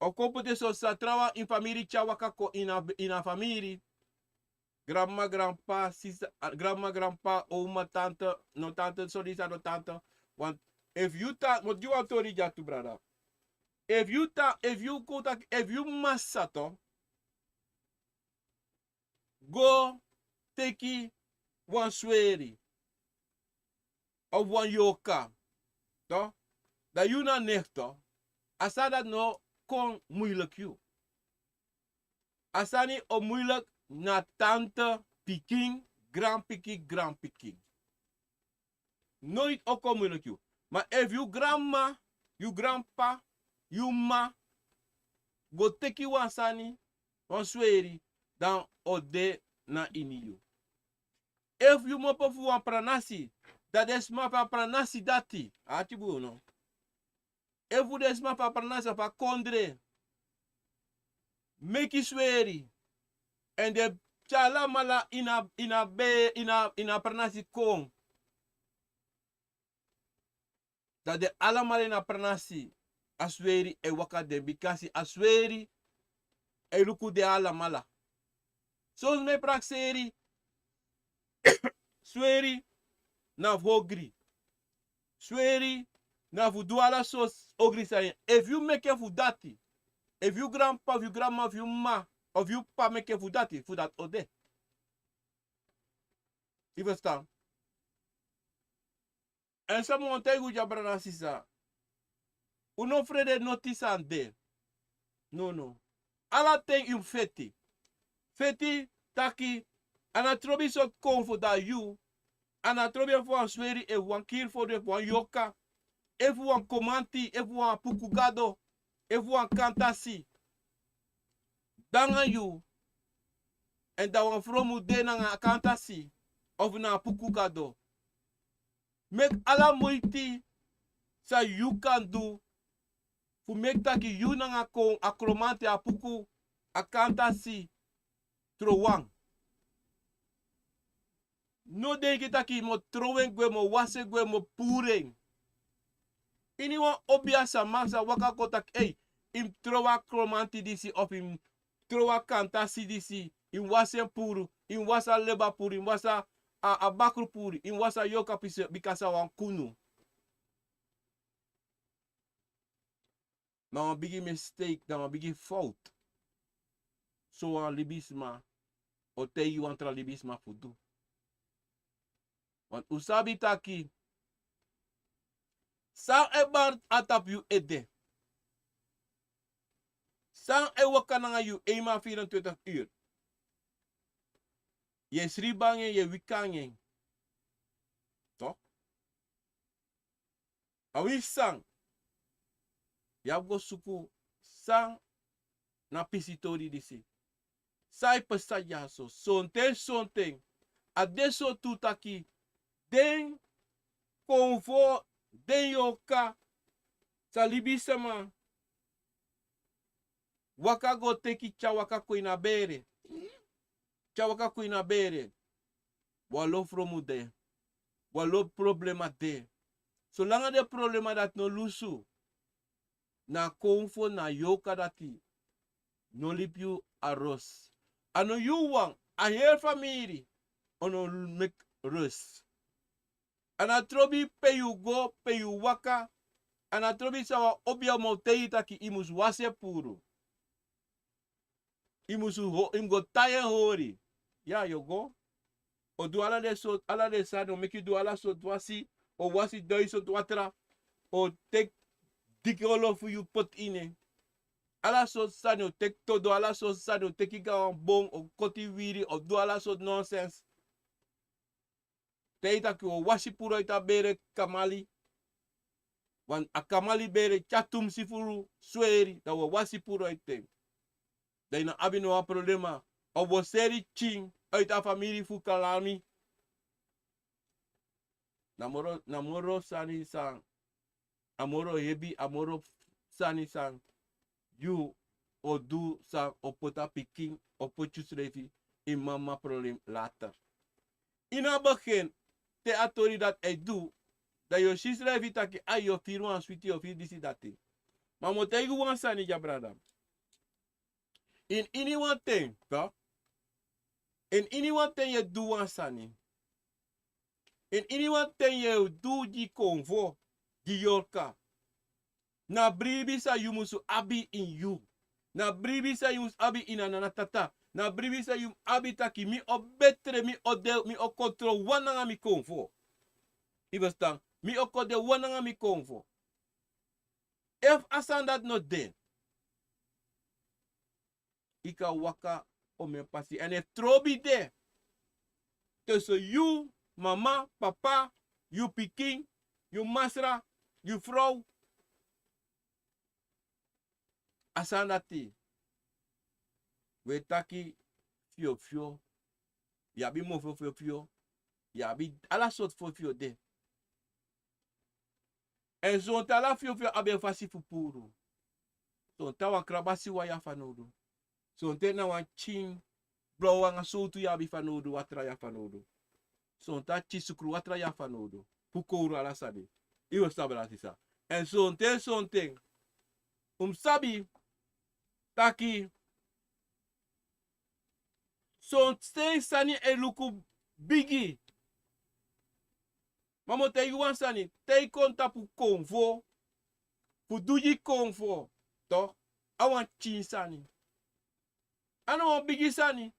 O kopo de sosa trawa in famiri cha waka ko ina famiri. Grandma, grandpa, sister, grandma, grandpa, oma, tante, no tante, sorry, no tante. Want if you what you want to read to brother? If you masato, go take one sweary of one yoka. toch? Dat je na nicht, toch? Als dat nou kon moeilijk je. Als dat niet moeilijk na tante, piking, grand piking. Nooit ook moeilijk je. Maar if you grandma, you grandpa, you ma, go take you one sani, one sweri, dan ode na ini you. If you mo fu wan pranasi, dat is ma pa pranasi dati, ati bu no. If you des ma pa pranasi pa kondre, make it sweri, and the chala mala ina pranasi kong. Dat de allemaal in a pranasi asweri e waka de bikasi asweri e luku de alamala. Zoals me prakseri sweri na vogri. Sweri na vuduala sos ogri sayen. If you make a fudati, if you grandpa, if you grandma, if you ma, of you pa make a fudati, fudat ode. You understand? En someone tell you jabra sisa. Uno frede notice ande. No. Alla ting in feti. Feti taki anatrobi so comfort da you. Anatrobi for an sweri e wan kill for de wan yoka. If wan komanti, if wan pukugado, if wan kantasi. Danga you. En da wan from de na kantasi of na pukugado. Make alla moiti sa you can do fu make taki you na kon akromante apuku akantasi tro wang. No denki taki mo trowen gwe mo wase gwe mo puring. Anyone obiasa masa waka kotak hey im trowa kromanti disi of im trowa kantasi disi im wase puru im wasa leba puru im wasa a bakru puri in wasa yoka pise bikasa wan kunu. Na wan bigi mistake, na wan bigi fault. So wan libisma, o te you antra libisma fudu. Want usabi taki, san e bar atap you ede. San e wakananga you ema 24 uur. Je sribangen, je wikangen. Toch? Awi sang. Yabgo suku sang na pisitori disi. Sai pesaya so. Sonte. Adeso tutaki. Den konvo. Den yoka. Salibisema. Waka go teki cha waka koina bere. Chawaka kuina bere. Walo fromu de. Walo problema de. So langa de problema dat no lusu. Na konfo na yoka dati. No lipiu arroz. Ano you wang. A her family. Ono make rus. Ana trobi pe you go. Pe you waka. Ana trobi sawa obia motei taki imus wase puru. Imusu imgo taye hori. Yeah, you go. O do ala de sa, no make you do ala so dwasi, o wasi doi so dwatra, o take dikolo for you put in it. Ala so sa, no take to do ala so sa, no take it on bong, o koti wiri, o do ala so nonsense. Teita ki o wasi puro ita bere kamali. Wan a kamali bere chatum sifuru sweri, da o wasi puro ite. Da ina abino a problema. O boseri ching uit a familie fu kalami. Namoro sani sang. Amoro hebi, amoro sani sang. You o do sang o pota piking o potjus revi in mama problem later. Ina begin te atori dat I do. Dat yo shis revi taki ay yo firu an sweetie of disi dati. Maar mo tegu wan sani ja brada. In anyone thing, toch? In anyone thing je doet aan sani. In anyone thing je doet die convo, die yorka. Na bribi sa you musu abi in you. Na bribi sa you musu abi in ananatata. Na bribi sa you abi taki mi o betre mi o del mi o control wananga mi convo. You understand? Mi oko de wananga mi konfo. If asan dat not den. Ika waka o me pasi. En if trobi de. Tussen you, mama, papa, you pikin, you masra, you vrouw. Asan dati. We taki fio fio. Yabi mo fio fio. Yabi ala sort fio de. En zo'n tala fio abe fasi fupuru. Zo'n tawa krabasi wa ya fanodu. Zo'n tena wan chin. Bro wanga sotu yabi fanodu watra ya fanodu. Zo'n ta chisukru watra ya fanodu. Pukouru ala sabi. Iwo sabi la sisa. En zo'n ten. Sabi. Taki. Zo'n ten sani eluku bigi. Mamo te yuan sani. Te konta pu konvo. Pu duji konvo. Toch? Awan chin sani. Ano wan bigi sani.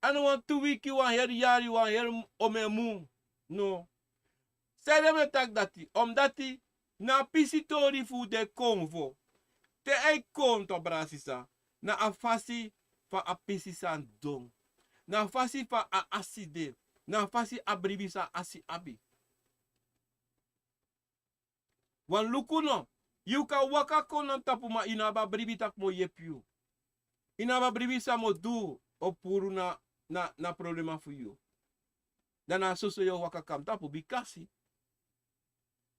Ano wan 2 wiki wan her yari wan her omemu. No. Sede me tak dati. Dati na pisitori fu de konvo. Te e konto brasisa. Na afasi fa a pisisan dong. Na afasi fa a aside. Na afasi abribisa asi abi. Wan lukuno. You ka waka konon tapu ma inaba bribitak mo yepiu. Inaba bribisa mo du opuru na problema fu you. Dana soso yo waka kam tapu bikasi.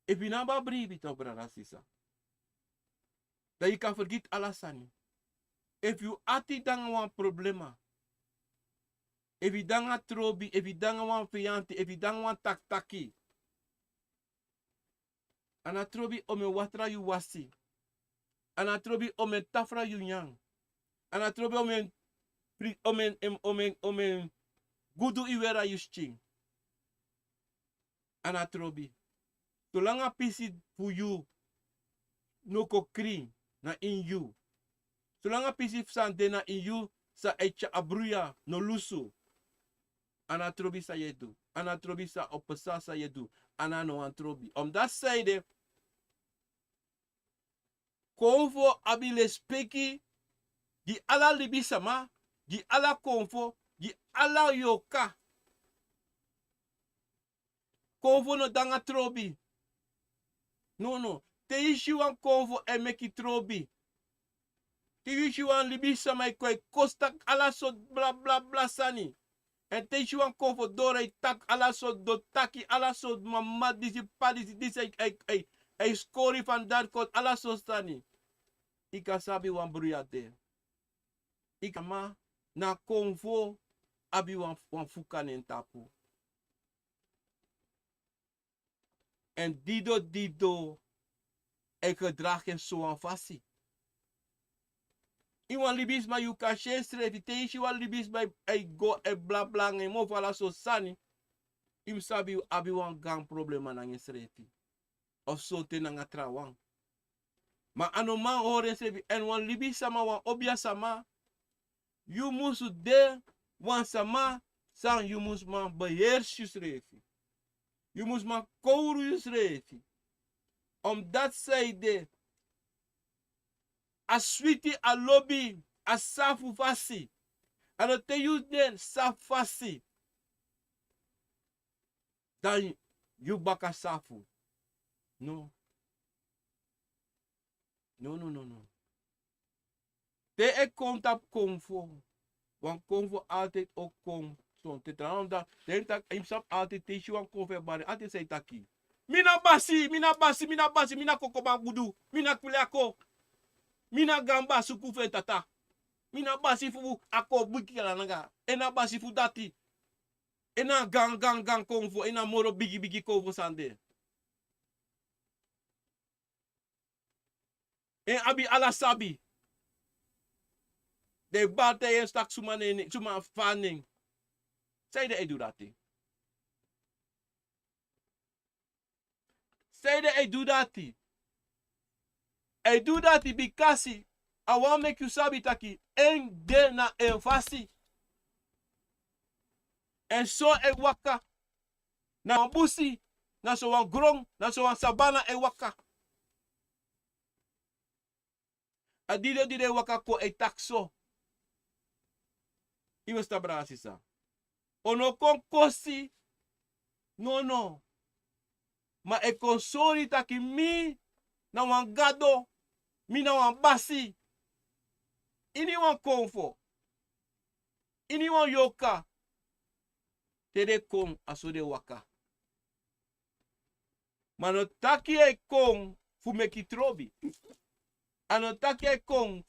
If inaba bribita brada sisa. Da you kan forget alasani. If you ati danga wan problema. If you danga trobi, if you danga wan fianti, if you danga wan tak-taki. Anatrobi ome watra yu wasi. Anatrobi ome tafra yu nyang. Anatrobi ome gudu iwera yu ching. Anatrobi. Tolanga pisi fu yu no ko kri na in yu. Tolanga pisi sante na in yu sa echa abruya no lusu. Anatrobi sa yedu. Anatrobi sa opesa sa yedu. Anano antrobi. Dat zijde. Konfo abile speki. Di ala libi sama. Di ala konfo. Di ala yoka. Konfo no danga trobi. No. Te ishi wan konfo e meki trobi. Te ishi wan libi sama e kwe kosta ala so bla bla bla sani. En te ishi wan konfo dore tak ala so do taki ala so mama disi pa disi ei skori van dat kot ala so stani. Ika sabi wan bruyate. Ika ma na konfo abi wan fukan en tapu. En dido e gedrag en so an fasi. Iwan libis ma yu ka shestre te ishi wan libis ma e go e bla bla nge mo vala so sani. Im sabi abi wan gang problema na nge srefi. Of so te na nga trawang. Ma ano man ore srefi en wan libis sama wan obia sama. You musu de wan sama san you mus man beheers you srefi. You mus man kouru you srefi. Dat zijde. A sweetie a lobby a safu fasi. En te use den saf fasi. Dan you baka safu. No. Te e komt op konfo. Want konfo altijd ook kom. Zo, te trouwen dat. Den tak imsap altijd te wan konfo bari. Altijd zei taki. Mina basi, mina kokoba gudu. Mina kuleako. Mina gamba sukufe tata. Mina basi fu ako bukila naga. Ena basi fu dati. Ena gang konfo. Ena moro bigi konfo sande. En abi ala sabi. De bate en stak suma fanning. Zeide e do dati. Zeide e do dati. I do that because I want make you sabi taki en de na enfasi. En so e waka na busi na so wan grong, na so wan sabana e waka. Adido dide waka ko e takso. Iwe sta brasi sa. Ono kon kosi. No. Ma e konsori taki mi na wan gado. Mi na wan basi. Ini wan konfo. Ini wan yoka. Tede kon aso de waka. Mano taki e kon fu meki trobi. Ano taki e kon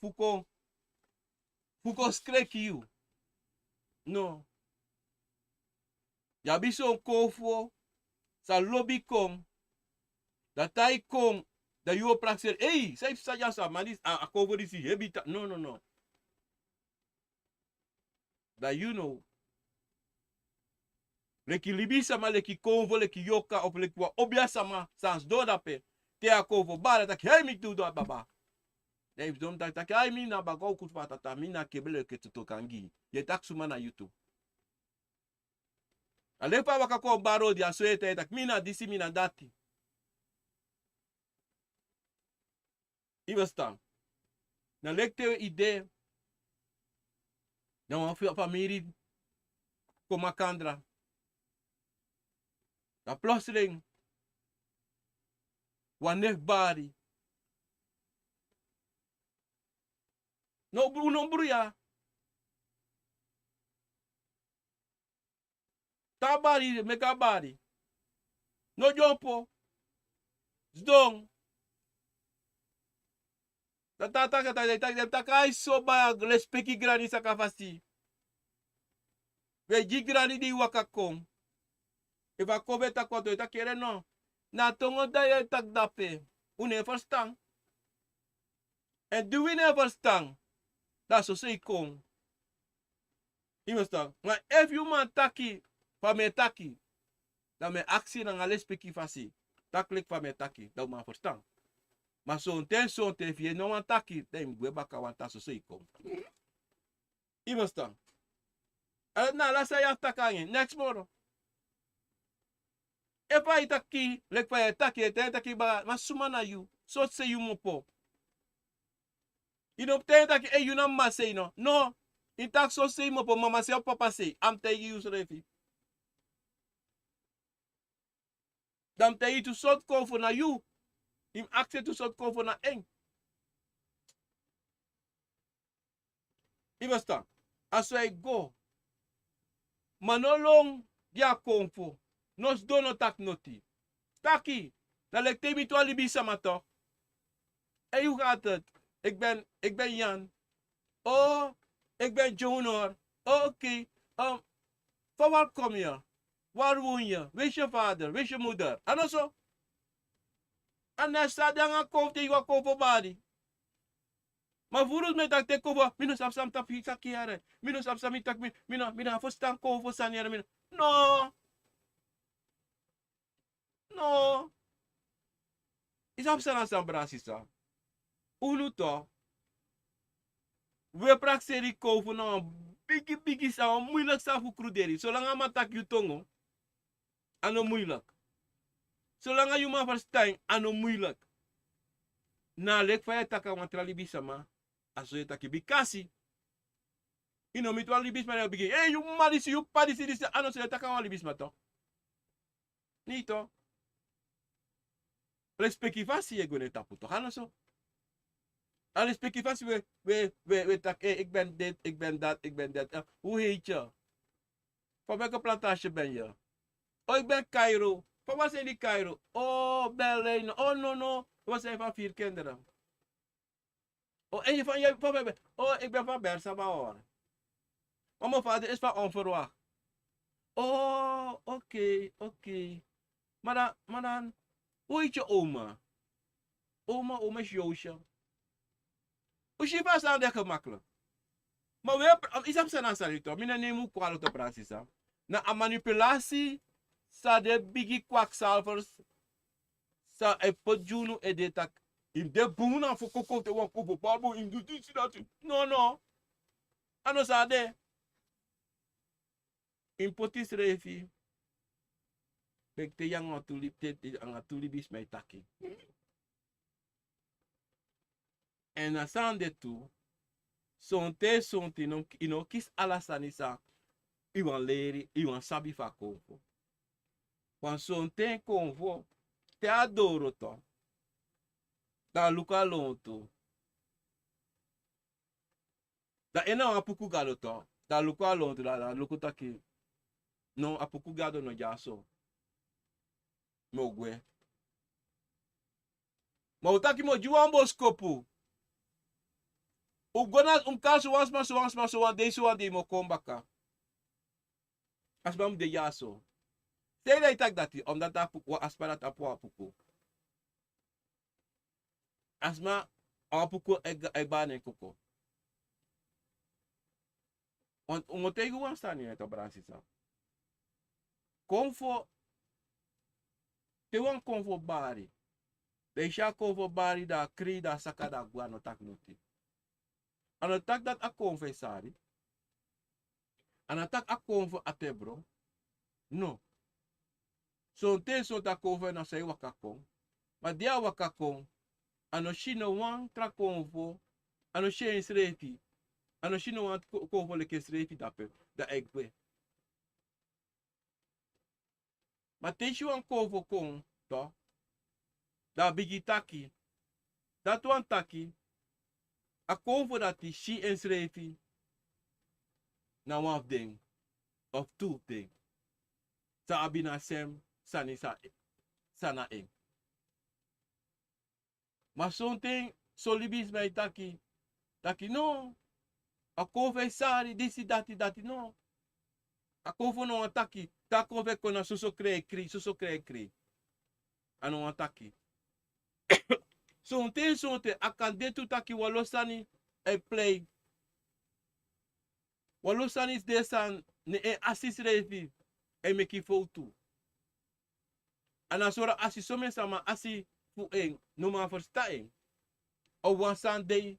fuko skreki you. No. Ya biso konfo sa lobby kon. Dat tai kon da you praxer. Hey, sai sa ja sa manis a cover disi hebita. No. That you know. Leki libisa ma leki konvo leki yoka of leki wa obia sama sans do dape. Te a konvo bara tak hey mi do baba. Dave dom tak ay mi na bago kut patata mi na kebele ke tutokangi. Ye tak suma na YouTube. Alepa waka ko baro dia so ete tak mina disi mina dati. Ibestan. Na lekte ide. Na wan famiri ko makandra. Na plotseling wan bari. No bruya. Tabari mekabari. No jompo. Zdong. Takai so ba respeki grani sa kafasi. We grani di wakakong. E va kobe ta koto ta kere no. Na tongo da ye tak dape. Une verstaan. En do we never verstaan. Dat so say kong. You understand? Maar if you man taki van me taki. Dan me actie na ngale speki fasi. Taklik van me taki. Dat man verstaan. Maar zo'n ten if je no man taki. Dan we baka wan ta so say kong. You understand? En na la say aftakangen. Next moro. If I taki, lek pa taki ba masuma na you. So say you mopo. You know, taki e you na ma say no. No. In tak so say mopo mama say papa say. I'm telling you so refi. Dan tell you to sort comfort na you. Him ask to sort comfort na eng. You understand? As I go. Manolong dia comfort. Nos do no tak noti. Taki. Dan lek te mi to alibisa mato. En hoe gaat het? Ik ben Jan. Oh, ik ben Jonor. Oh, oké. Van waar kom je? Waar woon je? Wie is je vader? Wie is je moeder? En dan zo. En dan staat dan aan kop tegen wat kop op body. Maar voor ons met dat te kopen, minus afsam tap hier sakere. Minus afsam tak mina verstaan kopen sanere. No. Is afsam asam brasisa. Uluto. We praxeri kopen na bigi sa moeilijk sa voor kruderi. Zolang aan matak je tongo. Ano moeilijk. Zolang je maar verstaan, ano moeilijk. Na lek fa taka wan tralibisa ma. Aso je taki bikasi. Ino mit wan libis ma na bigi. Hey, you malisi, you padisi dis ano se taka wan libis ma to. Nito. Respectivasi je gwen tapu to. Ano so. Al respectivasi we tak ik ben dit, ik ben dat, ik ben dat. Hoe heet je? Van welke plantage ben je? Oh, ik ben Cairo. Van waar zijn die Cairo? Oh, Berlijn. Oh, no. We zijn van 4 kinderen. Oh, en je van oh, ik ben van Bersabaor. Oh, mijn vader is van Onverwacht. Oh, oké. Maar dan, hoe heet je oma? Oma is Joosje. Hoe is je vast aan de gemakkelijk? Maar we is op zijn aanstalling. Mina neem hoe kwalo te praten. Na een manipulatie, sa de bigi kwakzalvers, sa e podjuno e de tak. In de boona voor koko te wan kopo pabo in de disi dat. No. Ano sa de. In potis refi. Pek te yang ang tulibis may taki. En asan de tu, sonte no ino kis alasanisa iwan leri, iwan sabi fa konfo. Wan sonte konfo, te adoro to. Da luka lonto. Da ena apuku gado to. Da luka lonto, da luku taki. No apuku gado no jaso. Mo gwe. Ma utaki mo juwan boskopu. Ugona kaso wans wan desu wan di mo kombaka. Asbam de jaso. Say dat tak dati, omdat apuku aspara apuku. Asma apuku egbane koko. Want umotegu wan stani neto bransisa. Konfo te wan konfo bari. Deixa konfo bari da kri da saka da gua no tak nuti. Ano tak dat a confessari. Ano tak a konfo atebro. No. So te so ta konfo na say wakakong. Ma dia wakakong. Ano shino wan tra konfo. Ano shen srefi. Ano shino wan konfo le kesrefi da pe. Da egwe. Ma te shi wan konfo kong. To. Da bigitaki. Dat wan taki. A konfo dati shi en srefi. Na one of them. Of two things. Sa abina sem. Sani sa. Sana eng. Ma something. Solibis may taki. Taki no. A konfo sari. Disi dati no. A konfo no ataki. Ta konfo kona suso kree kri. Ano ataki. Sonte akandetu taki walosani e play. Walosani is desan ne e assist refi e meki fotu. Anasora asi some sama asi fu eng no ma versta eng. O wansan day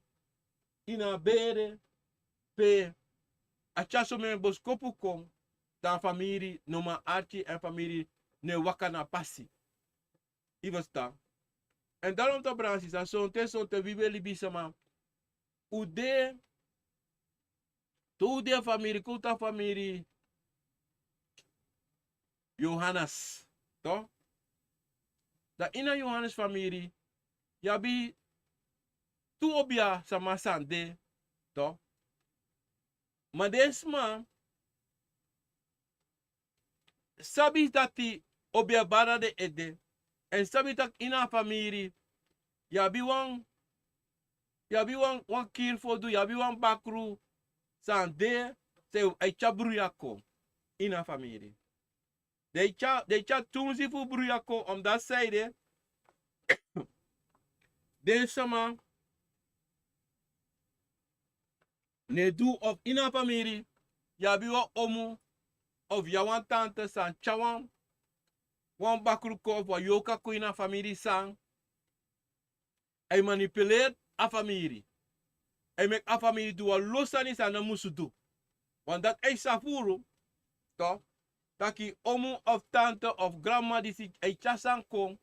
ina bere pe achaso me boskopu kom dan famiri no ma archi en famiri ne wakana pasi. Ivasta. En daarom te branchen, dat sonte vive libisama. Ude, de familie, kulta familie, Johannes, toch? Da ina Johannes familie, yabi, tu obia sama sande, toch? Maar desma, sabi dati obia bara de ede, en sabi tak ina familie, yabi wan kill for do, yabi wan bakru, sande, se ay chabru ina familie. De cha tunzi fu bruyako om dat zijde. De sama ne du of ina familie. Yabi wa omu of yawan tante san chawam. Wan bakruko of wa yoka ko ina familie sang. Hij manipuleert a familie. Hij mek a familie do a losani sa na musu do. Want dat is safuru. Toch? Taki omu of tante of grandma die si ei chasan kom.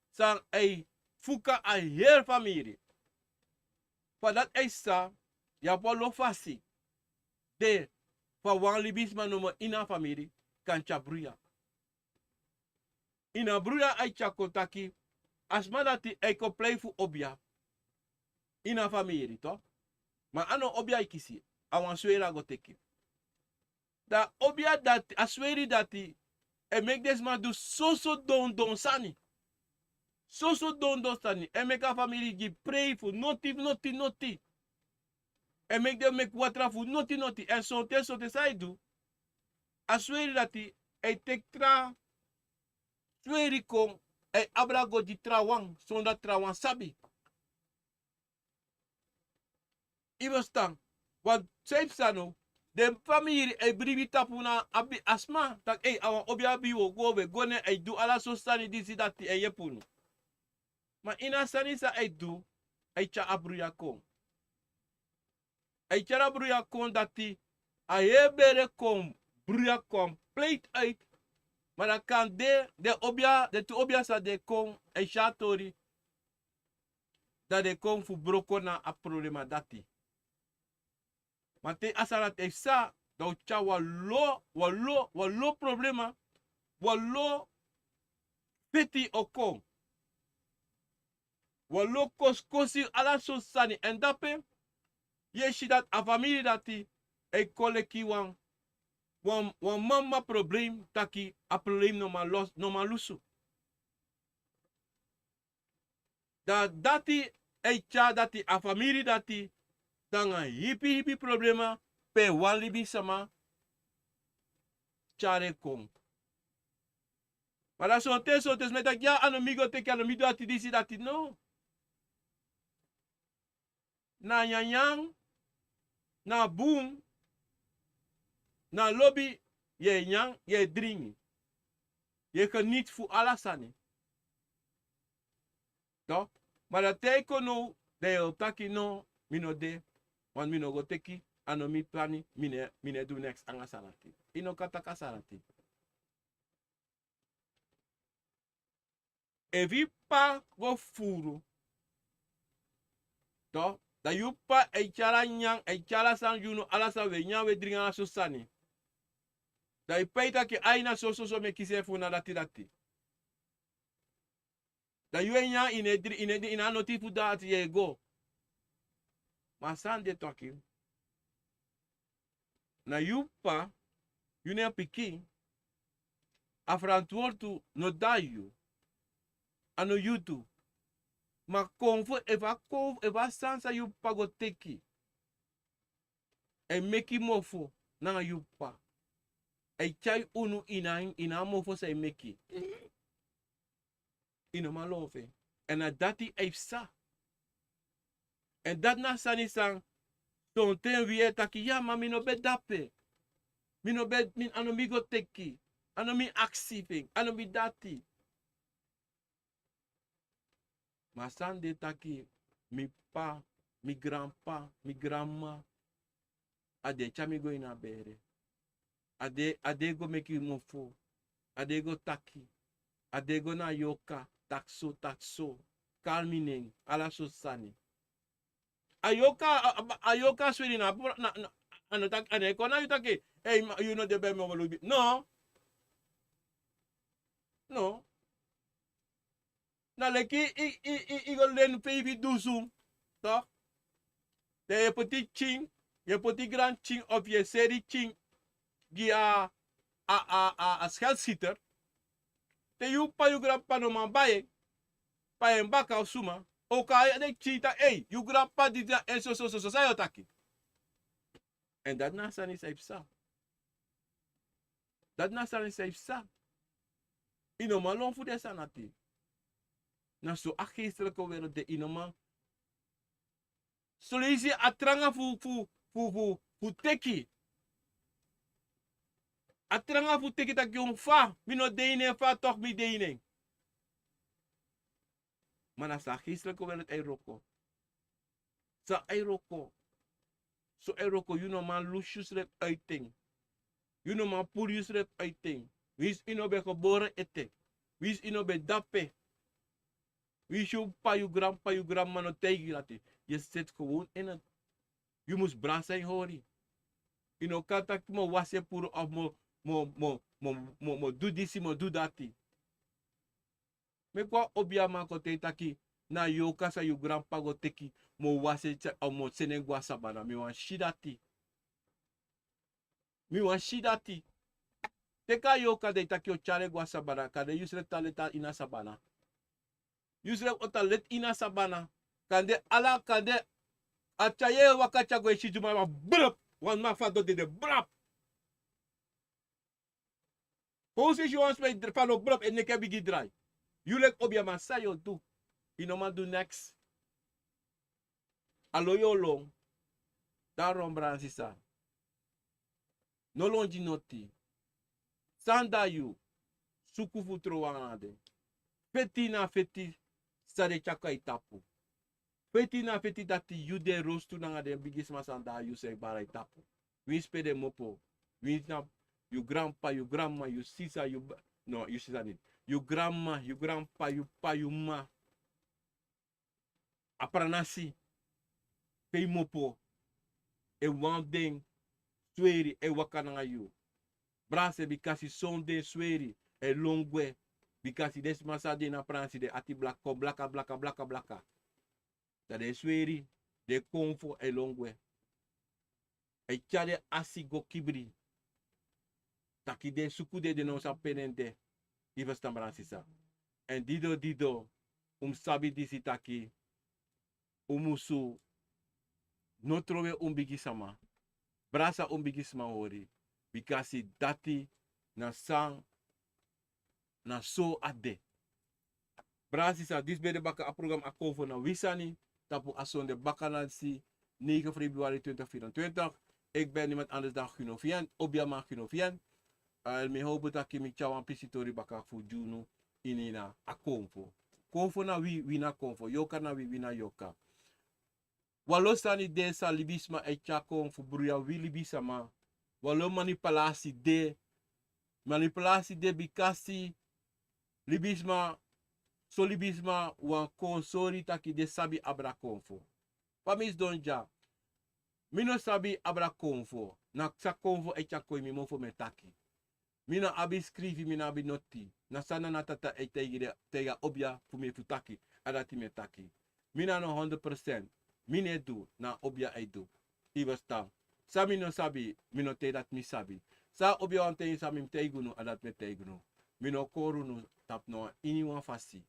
Sang ei fuka a heel familie. Maar dat is sa. Ja po lo fasi. De. Fa wan libisma nomo ina familie. Kan chabruya. Ina bruya ai chakotaki. Asma dati ei ko play fu obia. Ina familie to. Maar ano obia ikisi. Awan swera go teki. Da obia dati asweri dati. E make this man do so don sani. So don sani. E make a family give pray for noti. E make them make water for noti. En sote sai do. Asweri dati. E tek tra. Sweri kom. E abrago di trawang. Sonda trawang sabi. Ibastang. Want safe sano. De familie e bribi tapuna abi asma. Tak awan obia biwo gobe. Gone e do ala so sani disi dati e yepunu. Ma ina sani sa e do. E cha abruya kom. E cha abruya kom dati. A ye bere kom. Bruya complete uit. Maar dan kan de tu obia sa de kon e shatori dat de kon fu broko na a problema dati. Maar te asarat e sa da ucha walo problema walo peti okon. Walo kosi ala so sani en dape ye shidat a family dati e koleki wan mama problem taki a problem no ma lusu. Da dati e cha dati a family dati tanga hipi problema pe wan libi sama chare kong. Para sotes metak ya anomigo te anomigo dati disi dati no. Na nyanyang, na boom, na lobby ye nyang ye dringi. Je geniet voor alasani. Toch? Maar dat teko no, de otaki no, mino de, want mino go teki, ano mi plani, mine do next angasalati. Ino kataka salati. Evi pa go furu. Toch? Da yu pa e chala nyang, e chala san juno alasa we nyang we dringa so sani. Da i peita ki aina so me kise fu na dati. Da yu nyang ina notifu dati ye go. Masan de talking. Na yu pa, yu ne piki, afrantwortu no dayu, ano yutu. Ma konfo eva sansa yu pa go teki. E meki mofo na yu pa. E chai unu ina mofo sa e meki. Ino malofe. En na dati e sa. En dat na sani sang, ton ten wie taki ya ma mino be dape. Mino be min ano mi go teki. Ano mi aksifing. Ano mi dati. Masan de taki mi pa, mi grandpa, mi grandma. Ade chami go ina bere. Ade go meki mofo. Ade go taki. Ade go na yoka. Takso. Kalmining. Ala so sani. Ayoka swini na ano tak ane ko na yutaki. Hey, you know the be mo lubi. No. Na leki i go len baby dusum. Toch? De petit ching, je petit grand ching of je serie ching die a scheldsieter. Te yu pa yu grandpa no man baye. Pa en baka of suma. Oka de chita, hey, yu grandpa di da en so sayotaki. En dat na sani saif sa. Dat na sani saif sa. Ino malon fu de sanati. Na so geestelijke wereld de inoma. Solisi atranga fu teki. Atranga fu teki tak yung fa. Mino deine fa toch mi deine. Maar na sa geestelijke wereld ay roko. Sa ay roko. So ay roko you know man lucius rep uiting. You know man purius rep uiting. Wis ino be geboren ete. Wis ino be dape. Wis je pa je grandma no tegen lati. Je zit gewoon in het. Je moest braaf zijn hori. Ino kata mo wase puro of mo do disi mo do dati. Me kwa obia man ko te taki na yo kasa you grandpa go teki mo wase o mo senegwa sabana. Mi wan shidati. Teka yo ka de taki o chare gwa sabana. Kade yusre taleta ina sabana. Yusre otalet ina sabana. Kande ala kande achaye wakacha go shijuma ma brap. Wan ma fa do de brap. Kosi si ons bij pano brap en neke bigi dry. You like obia man sayo do. Inoma do next. Alo yo long. Daarom bransisa. No longi noti. Sanda you. Suku futro wangade. Feti na feti. Sade chaka itapu. Feti na feti dati you de roastu nanga de bigis masanda you say bara itapu. Wins pe de mopo. Wins na you grandpa, you grandma, you sister, you No, je ziet dat niet. Je grandma, je grandpa, je pa, je ma. Apranasi. Pei mopo. E one ding. Sweri. E wakana you. Brase bikasi sonde sweri. E longwe. Bikasi des masadi na pransi de ati blaka, blaka, blaka, blaka, blaka. Dat de sweri. De konfo e longwe. E chade asi go kibri. Taki de sukude de no sa penente. Iva stambaransisa. En dido. Sabi disi taki. Umusu. No trove bigisama. Brasa bigisama hori. Bikasi dati na sang na so ade. Brasi sa dis bede baka a program Akomfo na wisani. Tapu ason de baka na si 9 februari 2024. Ik ben niemand anders dan Gunovian. Obiama Gunovian. Me hoop dat ik me chawan pisitori baka fu junu inina Akomfo. Komfo na wi na Komfo. Yoka na wi na yoka. Walo sani de sa libisma e chakon fu bruya wi libisama. Walo manipulasi de bikasi libisma so libisma wan konsori taki de sabi abra Komfo. Pamis donja. Mino sabi abra Komfo. Na sa Komfo e chakoi mi mofo me taki. Mina abi skrivi, mina abi noti. Na sana na tata e tega obja fu me futaki. Adati me taki. Mina no 100%. Mine do na obja e do. Iwa sta. Sa mino sabi, mino te dat mi sabi. Sa obja ante sa mi tegunu adat me tegunu. Mino koru no tap no ini wan fasi.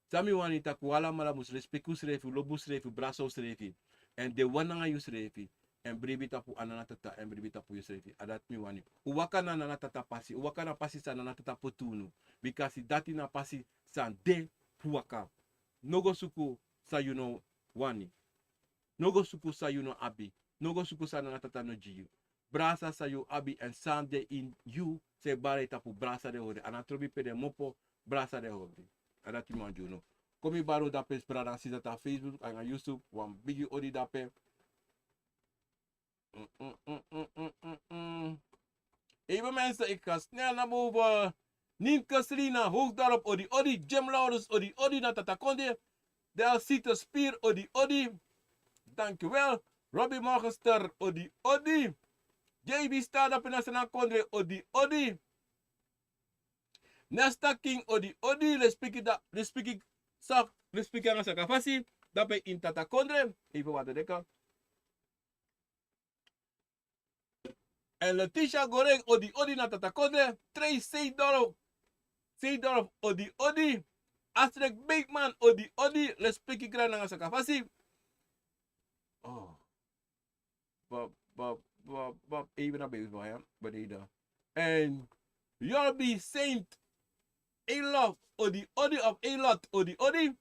Sa mi wani tak wala mala mus respeku srefi, lobu srefi, braso srefi. En de wananga yu srefi. En bribi tapu ananatata en bribi tapu yusrefi. Adat mi wani. Uwaka na nanatata pasi. Uwaka na pasi sa nanatata potunu. Bikasi dati na pasi san de puwaka. Nogo suku sa you know wani. Nogo suku sa you know abi. Nogo suku sa nanatata no jiyu. Brasa sa you abi en san de in you. Se bare tapu brasa de hori. Anatrobi pede mopo brasa de hori. Adat mi wani juno. Komi baro dape sprada sisa ta Facebook. Anga YouTube. Wan bigi odi dape. Even mensen, ik ga snel naar boven. Ning Serena, hoog daarop, odi, Jim Laurens, odi, na tatakonde. Del Cito Spier, odi. Dankjewel. Robbie Morgenster, odi. JB staat op in zijn kondre, odi. Nesta King, odi. Le speaking, aan zijn kafasi. Daarbij in tatakondre. Even wat dekken. En Letitia Goreng, odi na tatakode. Trey $6. odi. Astrek Beekman, odi. Let's pick it grand sa kafasi. Oh. Bob, even naar bezig van hem. Beneden. En Yorby Saint Elot, odi of Elot, odi.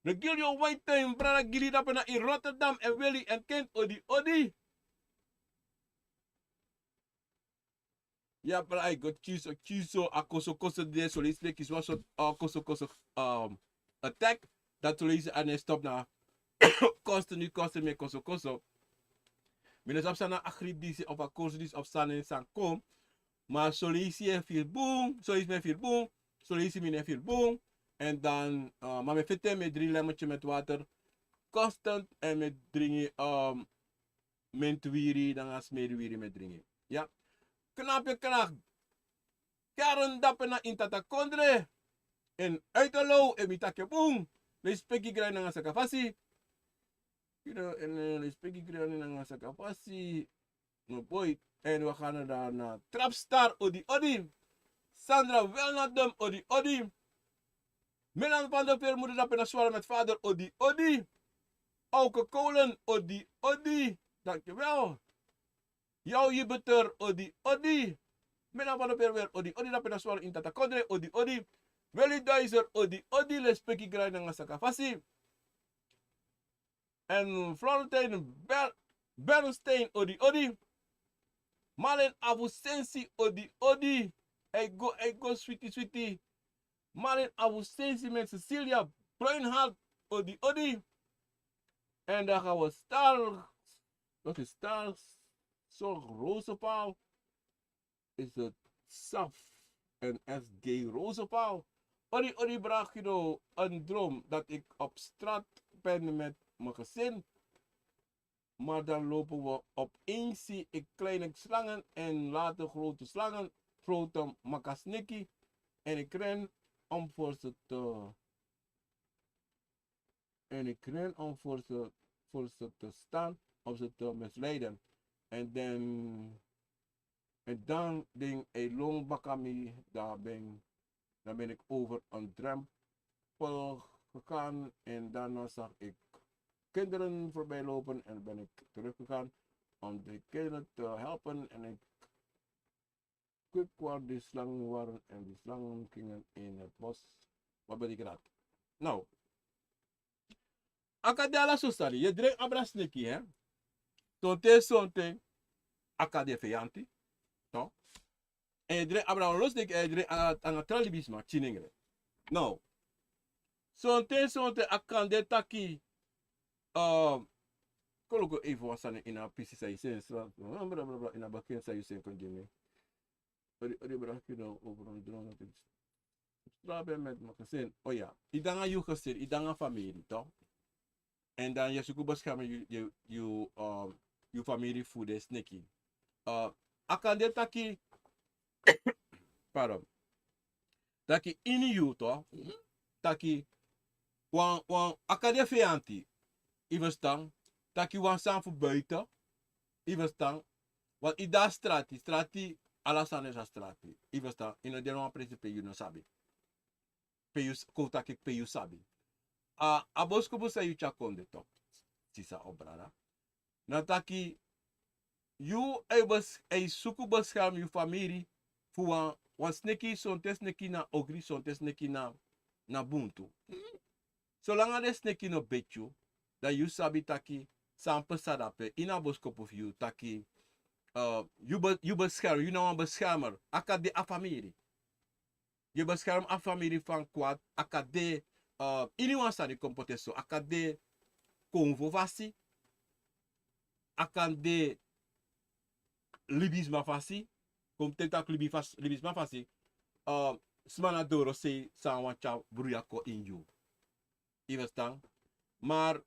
Regilio White Time, Brana Gili Dapena in Rotterdam en Willy en Kent, odi. Ja, maar ik choose akoso de solis is was akoso attack dat solis en stop na kosten me koso. Minus op sana agribdisi of akoso of sana in san kom, maar solis je viel boom, solis me viel boom, solis me viel boom en dan maar me fitte met 3 lemmertje met water constant en met drinken mentwiri dan as medewiri met drinken. Ja. Knapje. Karen dapena in tatakondre. En uitelo en mitake boom. Le speki grind nga sa kafasi. You know, en le speki grind nga sa kafasi. No boy. En we gaan daar naar Trapstar odi. Sandra Welnadum odi. Milan van der Veer moet dapena zwaren met vader odi. Auke Kolen odi. Dankjewel. Jouw jibeter, odi. Mena van de per weer, odi na penaswal in tatakodre, odi. Willy Duizer, odi, les peki grind nga sakafasi. En Florentine Bernstein, odi. Malen Avusensi, odi. I go, sweetie. Malen Avusensi met Cecilia Bruinhart, odi. En dan gaan we wat is Stars? Zorg Rozenpaal is het saf. en S.G. Roosevelt. Ori bracht een droom dat ik op straat ben met mijn gezin. Maar dan lopen we opeens, zie ik kleine slangen en later grote slangen, grote makasniki. En ik ren om voor ze te, voor ze te staan, om ze te misleiden. En dan ding een long bakami, dan ben ik over een drempel gegaan en daarna zag ik kinderen voorbij lopen en ben ik teruggegaan om de kinderen te helpen en ik keek waar die slangen waren en die slangen gingen in het bos. Wat ben ik raad? Nou, akadala sustari, je drinkt abrasniki, hè? Tonte sonte, akade feyanti, toch? En je drinkt abra losnik en je drinkt aan het tralibisma, chiningre. Nou, sonte akande taki, koloko even was in een pisi sa isen straat, in een bakje sa isen kon je ori brak je nou over een droom dat ik straat ben met mijn gezin. Oh ja, idanga je gezin, idanga familie, toch? En dan je zoekt beschermen je familie voor de sneaky. Akande taki, pardon, taki ini you toch? Taki, wan akade feanti, ivestang, taki wan san voor buiten, ivestang, want ida strati, alasane sa strati, ivestang, ino de no principe you no sabi. Pe you, kotaki pe you sabi. Abosko busa you chakonde toch? Sisa obrada. Nataki, you suku bescherm je familie voor wan sneki sonte sneki na ogri sonte sneki na buntu. Zolang de sneki no betju, dat you sabi taki sampe sadape ina boskop of you taki you bescherm, you nou een beschermer, akade a familie. Je bescherm a familie van kwaad, akade ini wan sa di comporte so, akade konvo vasi, akade libisma fasi, kom tenta libisma fasi, smana doro se sa wancha bruyako in you. Ivestan. Maar,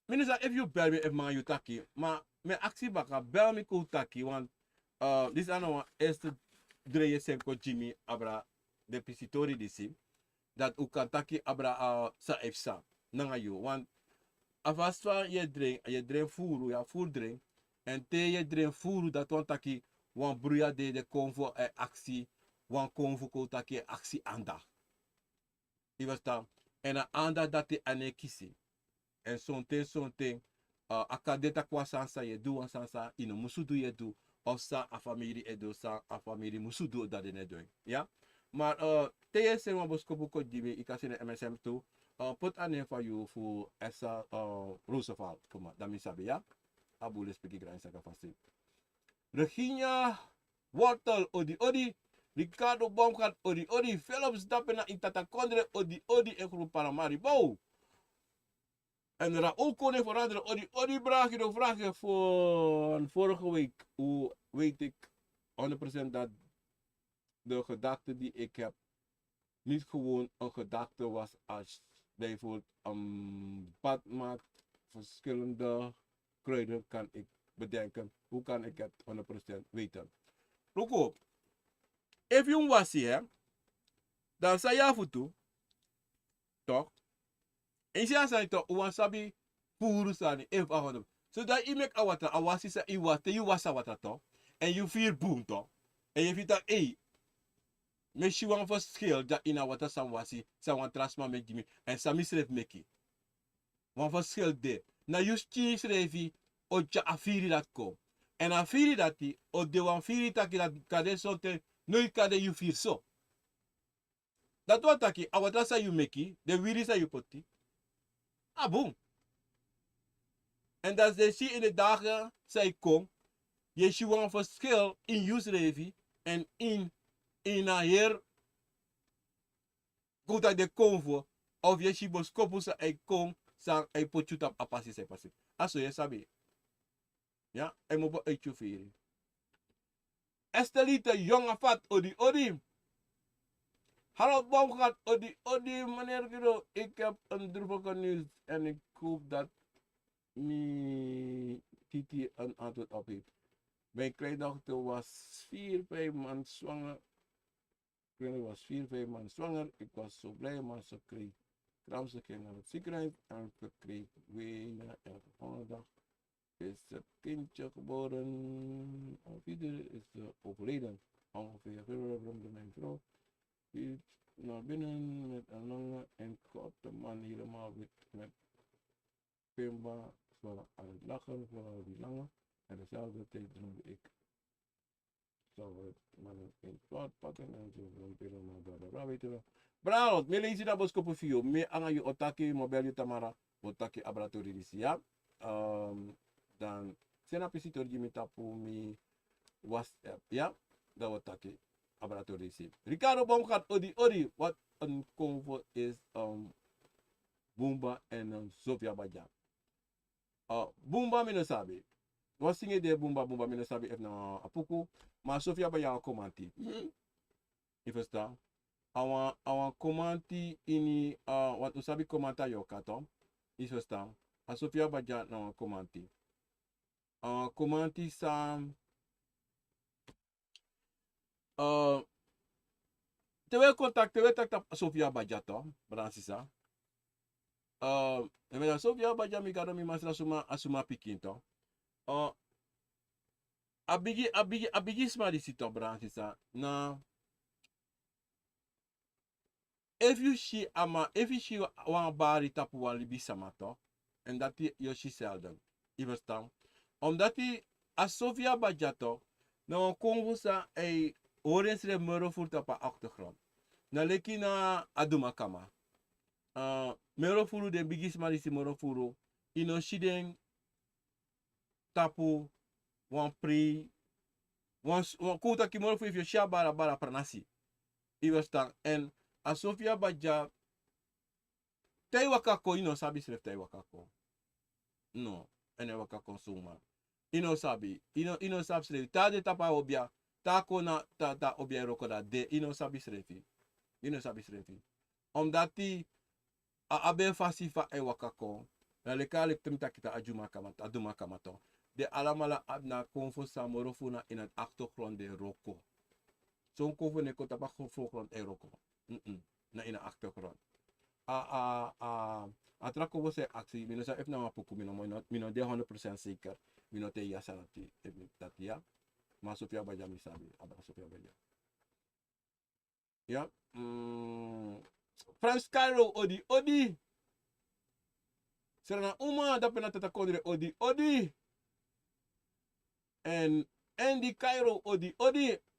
minister, if you bel me if man you taki, maar me actie baka bel me ko taki, want this ano eerste dreie senko Jimmy abra de pisitori disi, dat u kan taki abra sa efsa, nanga you, want afaswa je drink furu, ja fur drink, en te je drink furu dat want taki wan bruya de konvo actie, wan konvo ko taki actie anda. Je verstaan? En een anda dat die ane kisi. En sonte, akadeta kwa sansa je doe sansa, ino musudu je doe, of sa a familie e doe, sa a familie musudu dat je net doet. Ja? Maar te je sen waboskopu ko dibe, ik kan MSM toe, put ane voor you voor essa Roosevelt, kom maar, dat misabi, ja? Abule speki grain saka fasi. Regina Wortel, odi, Ricardo Baumgart, odi, Philips Dappena in Tatakondre, odi, en groep Paramaribo. En Raoul Koning voor anderen, odi, vraag je voor vorige week. Hoe weet ik 100% dat de gedachte die ik heb niet gewoon een gedachte was als bijvoorbeeld een badmaat, verschillende kruiden kan ik bedenken. Hoe kan ik het 100% weten? Look, if you was hier, dan zei je af en toe, toch? En je zei toch, hoe sabi puru sani, if ahondom. Zodat je mek awata, awasi sa iwate, je was awata toch? En je vier boom toch? En je vindt dat, hey, misschien wel een verschil dat in awata samwasi, sawan trasma met Jimmy, en sami schreef meki. Wan verschil de. Na just schreef oja afiri dat kom. En afiri dat die, o de wan firi taki dat kade sote, nooit kade you vier so. Dat wat taki, awata sa you meki, de wiri sa you poti. Ah, boom. En dat ze zie in de dagen, zij kom, je ziet wel een verschil in je leven en in een heer, goed dat de konvo, of je ziet boskopu sa ei kom, sa ei pochuta apasi se pasi. Aso je sabi. Ja, en mo bo eitju firi. Estelita jong afat odi odi. Harold Baum gaat odi odi meneer Guido. Ik heb een droevige nieuws en ik hoop dat mi Titi een antwoord op heeft. Mijn kleindochter was 4-5 maanden zwanger. Ik was 4-5 maanden zwanger. Ik was zo blij, maar ze kreeg kramp. Ze ging naar het ziekenhuis en ze kreeg wenen. En de volgende dag is het kindje geboren. Of ieder is overleden. Ongeveer mijn vrouw. Die naar binnen met een lange en korte man helemaal wit met pimba. Ze waren aan het lachen voor die lange. En dezelfde tijd noemde ik. Zou het maar in het plat pakken en zo van helemaal bla weet je wel. Bravo, me lezen dat boskopo fio. Me anga je otaki mobile tamara. Otaki laboratorium disi ja. Dan sena pisitor di mi tapu mi WhatsApp ja. Dat otaki laboratorium disi. Ricardo Baum gaat odi odi. Wat een convo is Boomba en Sofia Baja. Boomba mi no sabi. Was singe de Boomba Boomba mi no sabi ef na apuku. Maar Sofia Baja komanti. Je verstaan? Awan komanti ini wat usabi komanta yo kato. Je verstaan? A Sofia Baja na komanti. Komanti sam tewe contact Sofia Baja to. Bransisa. Sofia Baja mi gado mi masra asuma pikin to. Abigi sma di sito bransisa. Na if you see wan bari tapu wan libi samato, en dat je si zelden. Je verstaan? Omdat die a Sofia Bajato, nou een kongosa ei orensre mero voert op de achtergrond. Na leki na aduma kama. Mero furu de bigis marisi mero furu. Ino shiden tapu wan pri. Wan kuta ki mero furu if je sha bara pranasi. Je verstaan? En a Sofia Baja tei wakako ino sabi sref tei wakako. No, ene wakako suma. Ino sabi srefi. Ta de tapa obia. Ta kona ta obia roko da de ino sabi srefi. Omdat die abe fasifa e wakako. Na lekale temta kita aduma kamato. De alamala abna konfo samorofu na in het achtergrond de roko. Zo'n konfo ne kota pa voorgrond e roko. Na in de achtergrond. Atrako was actie. Mino sa even na mapuku. Mino de 100% zeker. Mino te yasa dat ja. Maar Sofia Baja mi sabi. Abra Sofia Baja. Ja. Frans Cairo odi. Serena uma dat ben tata kodre odi. En Andy Cairo odi.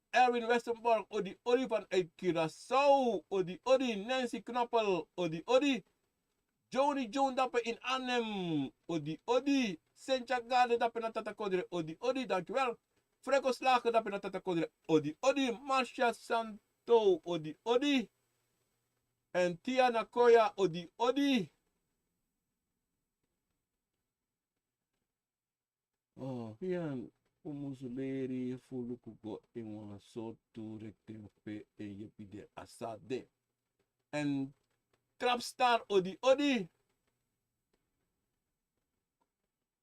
Erwin Westenborg odi van uit Curaçao odi. Nancy Knappel odi. Joni Joan dape in Arnhem odi. Sentja Gade dape na tata kodre odi. Dankjewel. Freko Slager dape na tata kodre odi. Marcia Santo odi. En Tia Nakoya odi. Oh, yan. Umusuleri fulukugo inwa sorto rektempe en yepide asade. En Trapstar odi.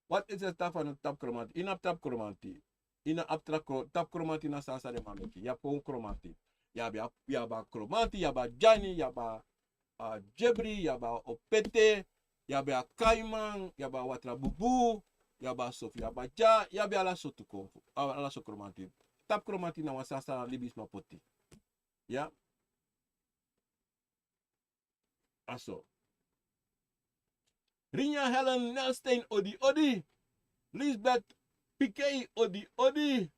Wat is de stap van een tapchromantie? In een tapchromantie. In een tapchromantie na sansa de mameki. Ja, gewoon chromantie. Yaba chromantie, yaba Jani, yaba Jebri, yaba Opete, yaba Kaiman, yaba Watra Bubu, yaba Sofia Baja, yaba ala sotu konfu. Ala so chromantie. Tapchromantie na sansa libis ma poti. Ja? Aso. Rinja Helen Nelstein odi. Lisbeth Piquet odi.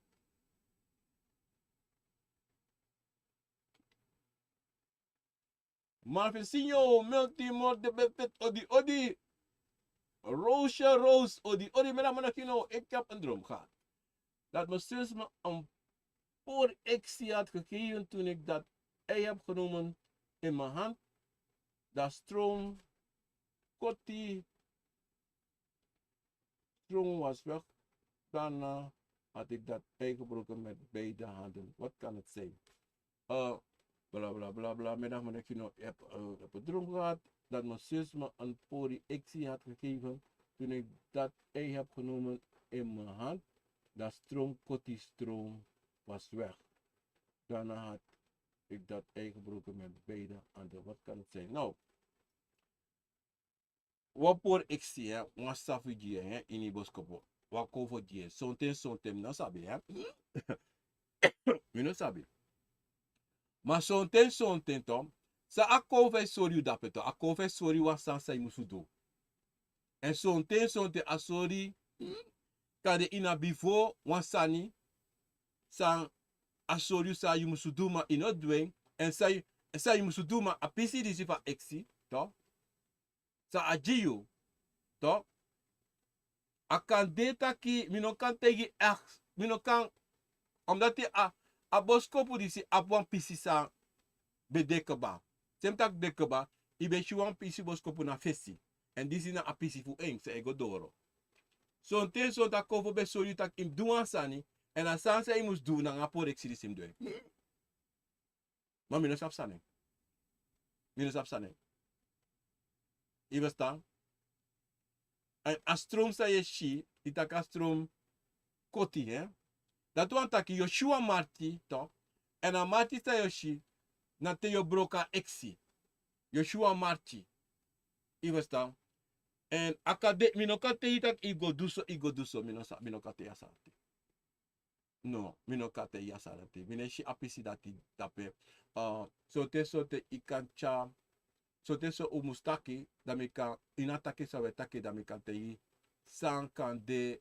Marvesinho Multimor de Bepet odi. Roosje Roos odi. Mera manakino, ik heb een droom gehad. Dat mijn zus me een voorexie had gegeven toen ik dat ei heb genomen in mijn hand. Dat stroom Kotti. Stroom was weg. Daarna had ik dat ei gebroken met beide handen. Wat kan het zijn? Bla bla bla bla. Middag, maar ik heb een droom gehad dat mijn zus me een pori-actie had gegeven. Toen ik dat ei heb genomen in mijn hand, dat stroom was weg. Daarna had ik dat ei gebroken met beide handen. Wat kan het zijn? Nou, wat pori-actie, hè? Wat savage, hè? In die boskopo. Wat kovo die, sontem, no sabi, hè? No sabi. Maar sontem, tom. Sa akonfo sorry dape to. Akonfo sorry was sa musu do. En sontem asori kade ina before wansani sa asori sa you musu do ma ino dweng en sa you musu do ma apisi disi fa exi to. Sa ajiyo to. Akan data ki mino kan tegi mino kan omdat die a boskopu disi apwan pisi sa bedekeba. Semtak dekeba ibe shuwan pisi boskopu na fesi. En disi na apisi fu eng se ego doro. So ten so ta kovo be so tak im duan sani en a sansa imus du na ngapor exidi sim doe. Maar mino sap sane. Mino sap sane. Ibestan. En astrom sa ye shi, itak astrom koti, hè. Dat wan taki Yoshua Marti, toch? En a Marti sa yoshi, na te yo broka exi. Yoshua Marti. Ibestan. En akade, minokate itak igo duso, minokate yasarati. No, minokate yasarati. Mineshi apisi dati tape. Sote ikancha, sote so umustaki, damika, inatake sa wetake damika te i, san kande,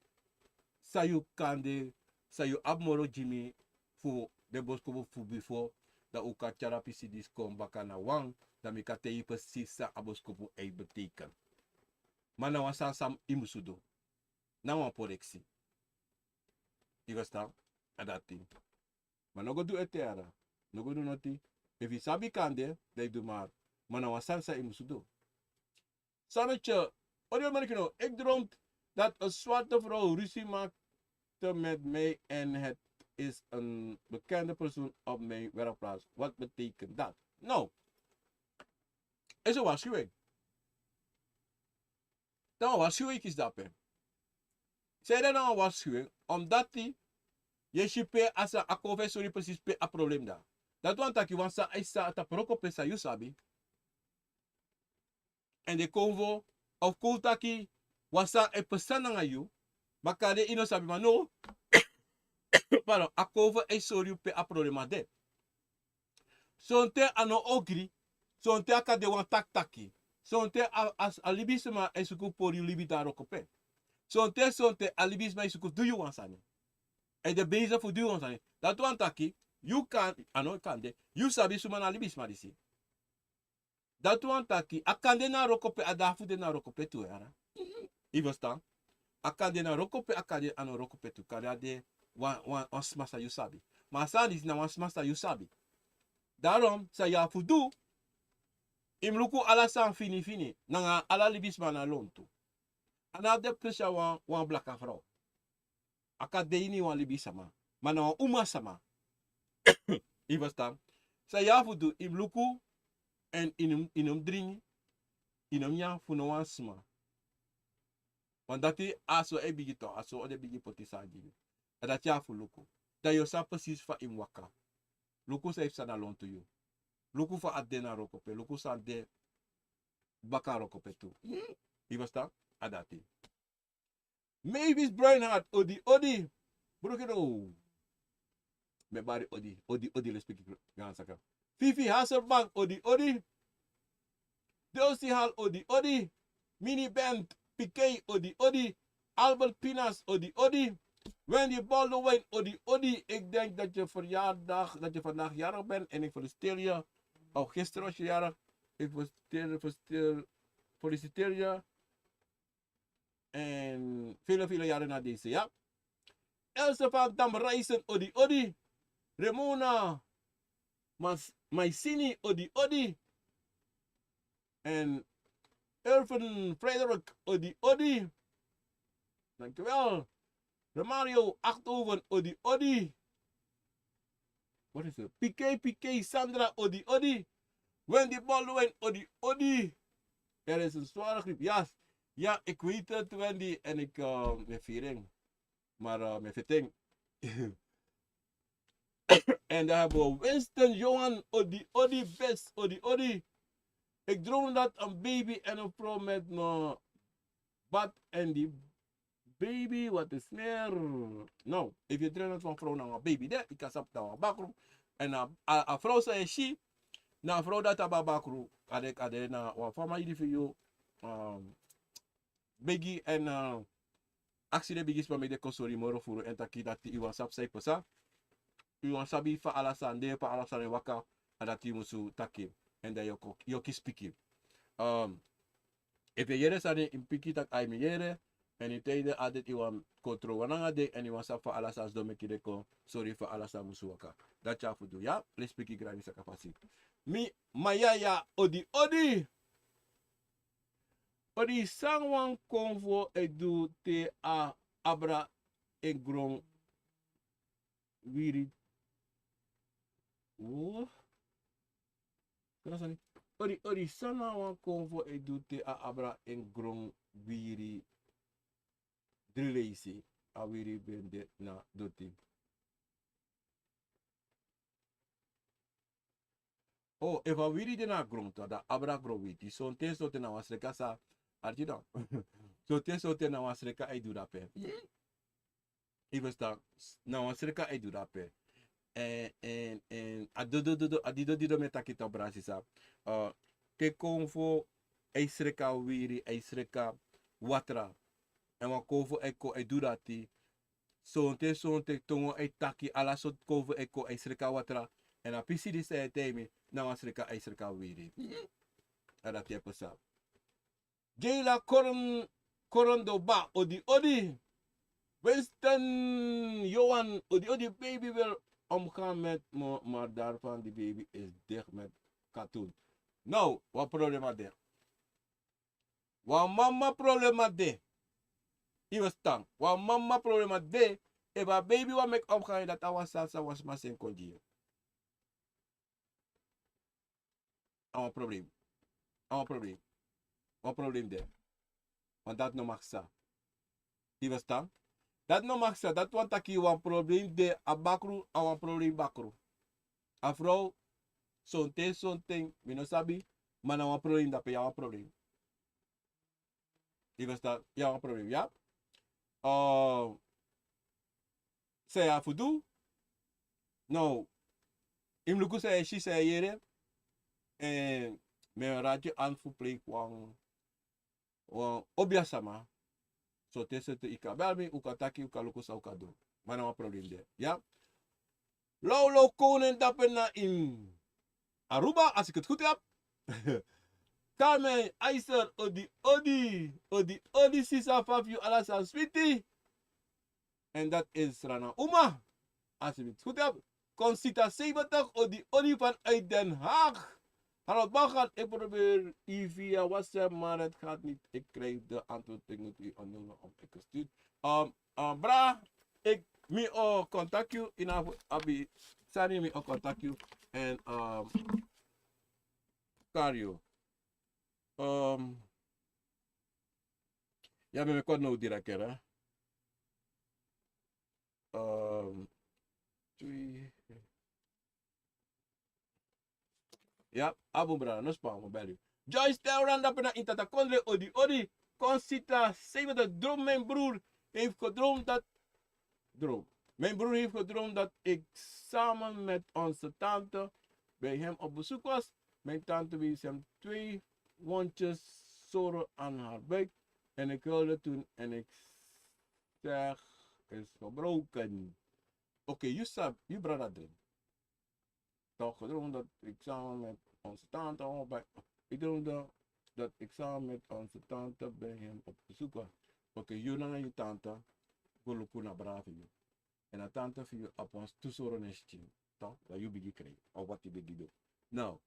sayu kande, sayu abmoro jimi, fu de boskobo fu before, da uka charapisi diskom bakana wang, damika te i precies sa aboskobo ei beteken. Maar nou was sam imusudo. Nou een productie. Je verstaan? En dat ding. Maar nog doe het er. Nog doe noti. If je sabi kande, dan doe maar. Maar nou was sa imusudo. Sametje, ik droom dat een zwarte vrouw ruzie maakte met mij en het is een bekende persoon op mijn werkplaats. Wat betekent dat? Nou, is een waarschuwing. Dan waarschuwing is dat. Zij dan een waarschuwing, omdat die je shipe asa akove sorry precies pe a probleem da. Dat want dat je wansa isa ta proko pesa you sabi. En de convo of kultaki wansa e persana nga you, bakade ino sabi ma no. Pardon, akove e sorry pe a problema de. Sonte ano ogri, sonte akade wan tak-taki. Sonte alibisma e suku pori libita rokope. Sonte alibisma e suku do you wansani. En de bezig voor duur ons. Dat want taki, you kan, ano kan de, you sabi suman alibis marisi. Dat want taki, akande na rokope adafu de na rokope tu era. I verstaan? Akande na rokope akade ano rokope tu. Kade de wan smasa you sabi. Maar sandis na wan smasa you sabi. Daarom sa ya fudu imluku ala san fini. Nanga ala libis mana lontu. Anade pesha wan blaka vrouw. Akadeini wan libi sama. Mana wan uma sama. I verstaan? Sa ya fudu imluku en inum dringi. Inum ya funo wan sma. Want dat is aso e bigi to. Aso ode bigi poti sa gini. En dat ya fu luku. Dat je sa precies fa im waka. Luku sa ifsa na lon to you. Luku fa adena rokope. Luku sa de baka rokope tu. I verstaan? Adati. Mavis Breinhardt, odi. Broekeno. Me bari odi, let's speak gansaka. Fifi Hasselbank, odi. Delcy Hall, odi. Mini Band, Piquet, odi. Albert Pinas, odi. Wendy Baldwin, odi. Ik denk dat je vandaag jarig bent en ik feliciteer je. Of gisteren was je jarig. Ik feliciteer je. En vele jaren na deze, ja. Else van Dam Reisen, odi. Remona Maisini, odi. En Irvin Frederick, odi. Dankjewel. Romario, 8 over, Odi Odi. Wat is het? Piqué, Piqué, Sandra, Odi Odi. Wendy Baldwin, Odi Odi. Er is een zware griep. Ja, ja, ik weet het, Wendy. En ik, met viering. Maar met fitting. En daar hebben we Winston, Johan, Odi Odi, Best, Odi Odi. Ik droom dat een baby en een vrouw met me bad en die baby, wat is meer? Nou, if je droomt van vrouw naar een baby, ik kan sap naar een bakro. En een vrouw zei she, na een vrouw dat aan bakro, ade na een familie die voor jou, biggie en accident biggie spam met de kosori moro furu en taki dat die iwan sap zei pesa. Iwan sabi fa alasande pa alasane waka, en dat die musu taki. En dan je kies piki. If je jere sani in piki tak ai mi jere, en in tijden adet iwan kontro wananga de, en iwan sap fa alasas domeki de ko, sorry fa alasa musu waka. Dat ja fudu, ja? Let's piki grani sa kapasi. Mi mayaya odi odi. Odi sangwan konvo edu te a abra e grong wiri. Oh, kenapa ni? Odi sangwan konvo edu te a abra e grong wiri drilesi a wiri bende na doti. Oh, if a wiri de na grong to da abra grong wiri. So ten so te na wasreka sa arti dan. So ten so te na wasreka edu da pe. Even sta na wasreka edu da pe. En adido metakita brasisa. Ke konvo eisreka wiri eisreka watra. En wa konvo eko edurati. Sonte tongo etaki ala sot konvo eko eisreka watra. En a pisi di se temi na wasreka eisreka wiri. En dat je pesa. Jela koron do ba odi odi. Winston Johan odi odi baby wil omgaan met me, maar daarvan die baby is dicht met katoen. Nou, wat problema de? Wat mama problema de? Iwas tang. Wat mama problema de? E ba baby wat mek omgaan dat awa salsa was maar zijn kondië. Awa probleem. Awa probleem. Wat probleem de? Want dat no mag sa. Iwas tang. Dat no mag sa. Dat want aki wan probleem de abakru awa probleem bakru. A vrouw zo'n ting, we no sabi, maar nou een probleem dat je een probleem. Je verstaan, ja een probleem, ja. Zij ja voor doen, nou, in luku zij she zij jere, en me raadje aan voor plek wang obia sama, zo tussen te ikabel me, ukataki ukaluku sa ukado, maar nou een probleem de, ja. Lolo konen dapen na in Aruba, als ik het goed heb. Carmen, Aiser, Odi, Sisa, Fafio, Alasan, Sweetie. En dat is Rana Uma. Als je het goed hebt. Concita 70, Odi vanuit Den Haag. Hallo Bagat, ik probeer u via WhatsApp, maar het gaat niet. Ik krijg de antwoord, ik moet u aannemen op ik gestuurd. Bra, ik me contact you in abi, sorry me contact you en Cario. Ja, me kon nou direct hè. Ja, abu bra, no spam, bel Joyce Telrand op na intata kondre odi. Consita, zeven de droom, mijn broer heeft gedroomd dat... Droom. Mijn broer heeft gedroomd dat ik samen met onze tante bij hem op bezoek was. Mijn tante wees hem 2 wondjes zoren aan haar buik. En ik wilde toen en ik zeg, is gebroken. Oké, je brada dream. Toch gedroomd dat ik samen met onze tante ik droomde dat ik samen met onze tante bij hem op bezoek was. Oké, je naar je tante, guluku na bravi. En a tante voor je op ons toezoren is tien. Toch? Dat je begint krijgen. Of wat je begint doen. Nou.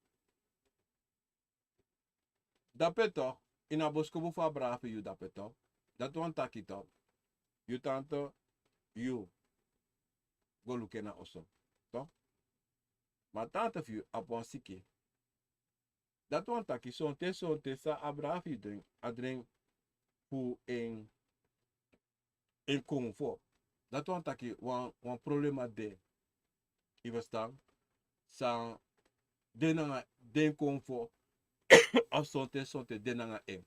Dat is toch. In a boskobo voor bravi je dat is toch. Dat want taki toch. Je tante you go look na also. Toch? Maar tante view upon siki. Dat want taki sonte sa abrafi drink. A drink fu in Akomfo. Dat want taki wan problema de. Je verstaan? Sa denanga den Akomfo. Of sonte denanga en.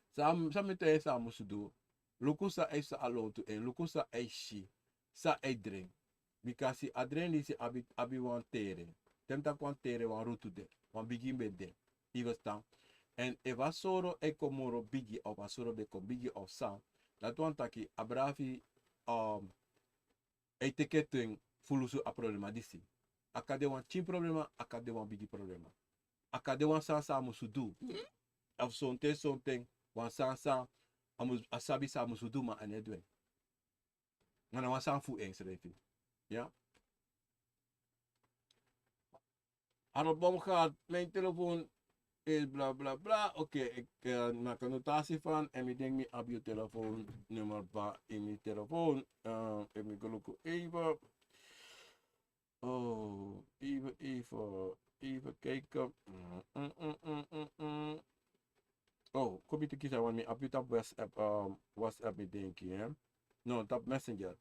Sa mete sa musudu. Luku sa ei sa alone to en. Luku sa ei shi. Sa ei drink. Because adren is abi wan tere. Temta kwan tere wan rutu de. Wan bigi be de. Je verstaan? En eva soro e komoro bigi of asoro be kom bigi of sa. Dat wan taki abrafi e teketing fulusu a problema disi. Akade wan chin problema, akade wan bigi problema. Akade wan sa musu du. Of something wan sa asabi sa musu du ma anedwen. Ngana wan sa fu eens refi. Ja? Arbom gaat, mijn telefoon is bla bla bla. Oké, ik maak een notatie van en ik denk me op je telefoonnummer in mijn telefoon. Even even. Oh, even kijken. Oh, kom je te kiezen want me op je WhatsApp me denk je, hè? No, tap Messenger.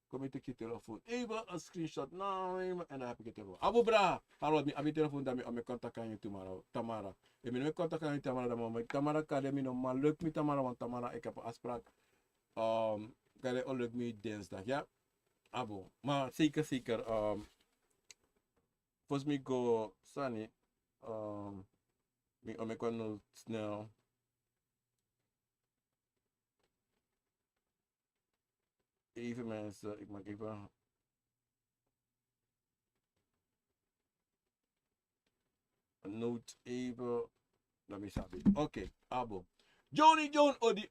Kom je te je telefoon. Even een screenshot nemen en dan heb ik je telefoon. Abu bra, hallo, ik heb je telefoon dat ik contact aan je tomorrow. Tamara. Ik ben contact aan je Tamara dat moment. Tamara kan je nog maar leuk met Tamara, want Tamara, ik heb een afspraak. Kan je ook leuk met dinsdag, ja? Abu. Maar zeker. Volgens mij go Sunny. Ik kan nog snel. Even mensen, ik maak even. Een note even. Let me sabi. Oké, Abo. Johnny John, Odi.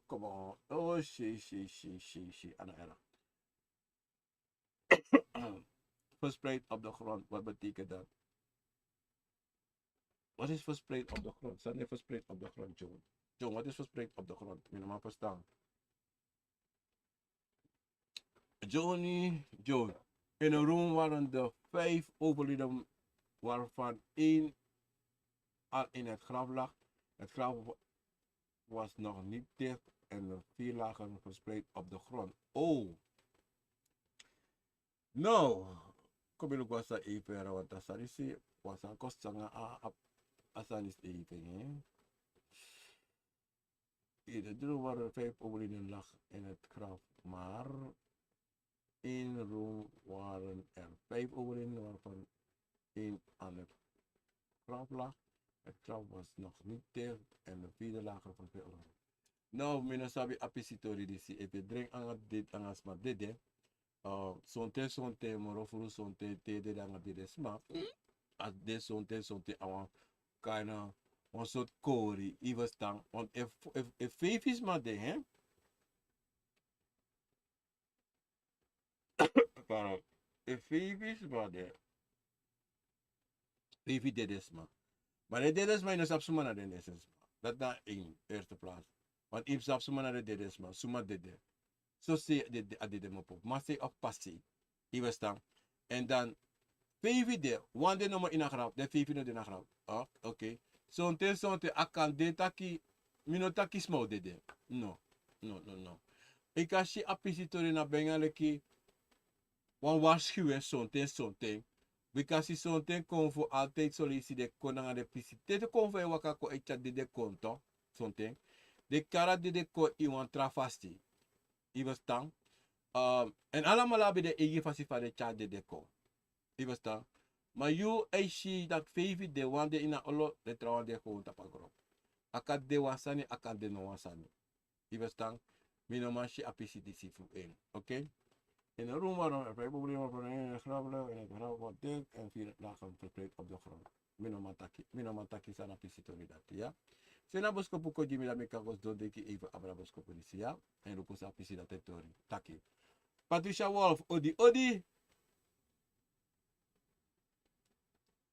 Come on. Oh, she. Anna era. Verspreid op de grond. Wat betekent dat? Wat is verspreid op de grond? Zijn er verspreid op de grond, John? John, wat is verspreid op de grond? Ik moet maar verstaan. John. In een room waren er 5 overleden, waarvan 1 al in het graf lag. Het graf was nog niet dicht en de 4 lagen verspreid op de grond. Oh. Nou, kom je ook was dat even, want dat was een kostzanger als dat is even. In de droom waren 5 overleden lag in het graf, maar in de room waren er 5 overleden, waarvan 1 aan het graf lag. Het graf was nog niet dicht en de 4 lagen verspreid op de grond. Nou, mijn sabi apisitori disi, if drink aan dit aan as maar dit, sonte morofuru sonte te de aan dit sma. As de sonte awan kind een soort kori, even stang. Want if 5 is maar de, hè? Waarom? If 5 is maar de, 5 is de sma. Maar de dedes maar is op suma na de essence. Dat na in eerste plaats. Want if op suma na de dedes maar, suma de. Zo zie je de mop. Maar zie op passie. Even stang. En dan 5 de, one de nummer in een grap, de 5 in een grap. Oh, oké. Sonte, akan de taki, minotaki smau de. No. Ik als je apisitori na bengaleki, wan waarschuwen sonte. Because sonte kon voor altijd sollicite konanga de pisite te kon voor waka ko echa de konto, sonte. De kara de ko iwan trafasti. Even stang. En allemaal hebben de eigen fasifa de chat de ko. Even stang. Maar you aishi dat 5 de wande ina olo de trawan de gewoon tapagro. Akad de wasani, akad de no wasani. Even stang. Minomashi apisi di sifu en. Oké? In een room waarom er 5 problemen voor een grabbelen en het graf wordt dik en 4 lagen verspreid op de grond. Minomataki sana pisitori dat, ja? Sena boskopu ko jimi dat mekakos dodeki even abra boskopu disi, ja? En rukus apisi dat tori. Taki. Patricia Wolf, Odi.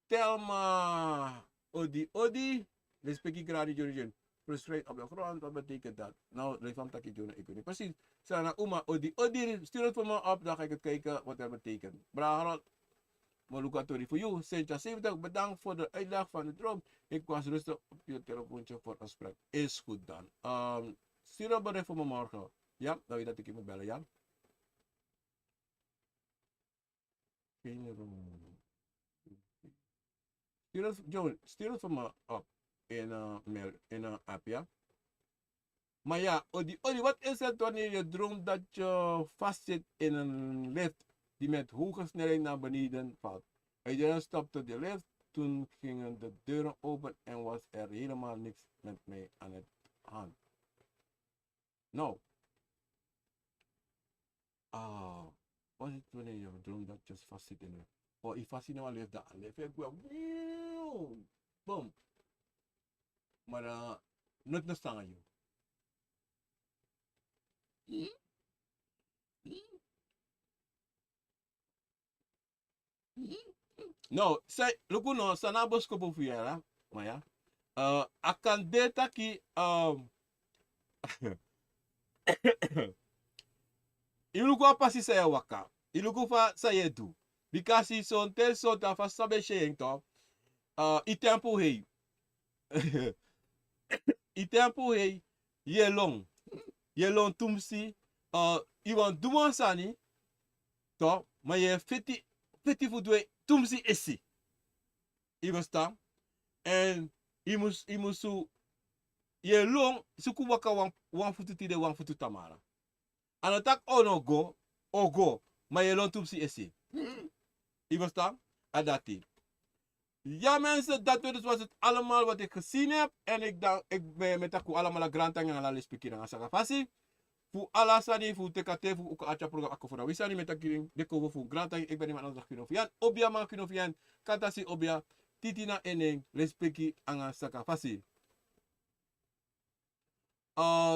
Telma, Odi. Les peki gradi Jorigen. prostrate op de grond, wat betekent dat? Nou, leef van takkie doen, ik weet niet precies. Sana uma, odi, stuur het voor me op, dan ga ik het kijken wat dat betekent. Braharot, Molukatori voor jou. Sintja 70, bedankt voor de uitleg van de droom. Ik was rustig op je telefoontje voor een gesprek. Is goed dan. Stuur een bericht voor me morgen. Ja, dan weet je dat ik je moet bellen, ja? Stuur het voor me op in een mail, in een app, ja? Maar ja, Odi, wat is het wanneer je droomt dat je vastzit in een lift die met hoge snelheid naar beneden valt? Iedereen stopte de lift, toen gingen de deuren open en was er helemaal niks met mij aan het hand. Nou, wat is het wanneer je droomt dat je vastzit in een... Oh, ik vastzit in een lift, dat lift, ik wil... Boom. Maar, nooit naar staan je. No, say, look no, sana bosko po fiera, Maya. Akan data ki, iluko pa si saya waka. Iluko fa saya do. Because si son tel so ta fa sabe sheyeng to, i tempo hei. I tempo hei, ye long tumsi, iwan duman sani, to, ma ye fiti fudwe tumsi esi. I verstaan? En imusu ye long suku waka wan futu tide wan futu tamara. En tak ono go, o go, maar je long tupsi esi. Je verstaan? Adati. Ja mensen, dat dus was het allemaal wat ik gezien heb. En ik ben met aku allemaal grantang en alle speaking aan sagafasi. Fu alla sani, fu tekate, fu uka acha program Akomfo. Wisani met akiring, de kovo fu grantang. Ik ben iemand anders kinofian. Obia man kinofian, kantasi obia. Titina eneng, respecti aan sagafasi.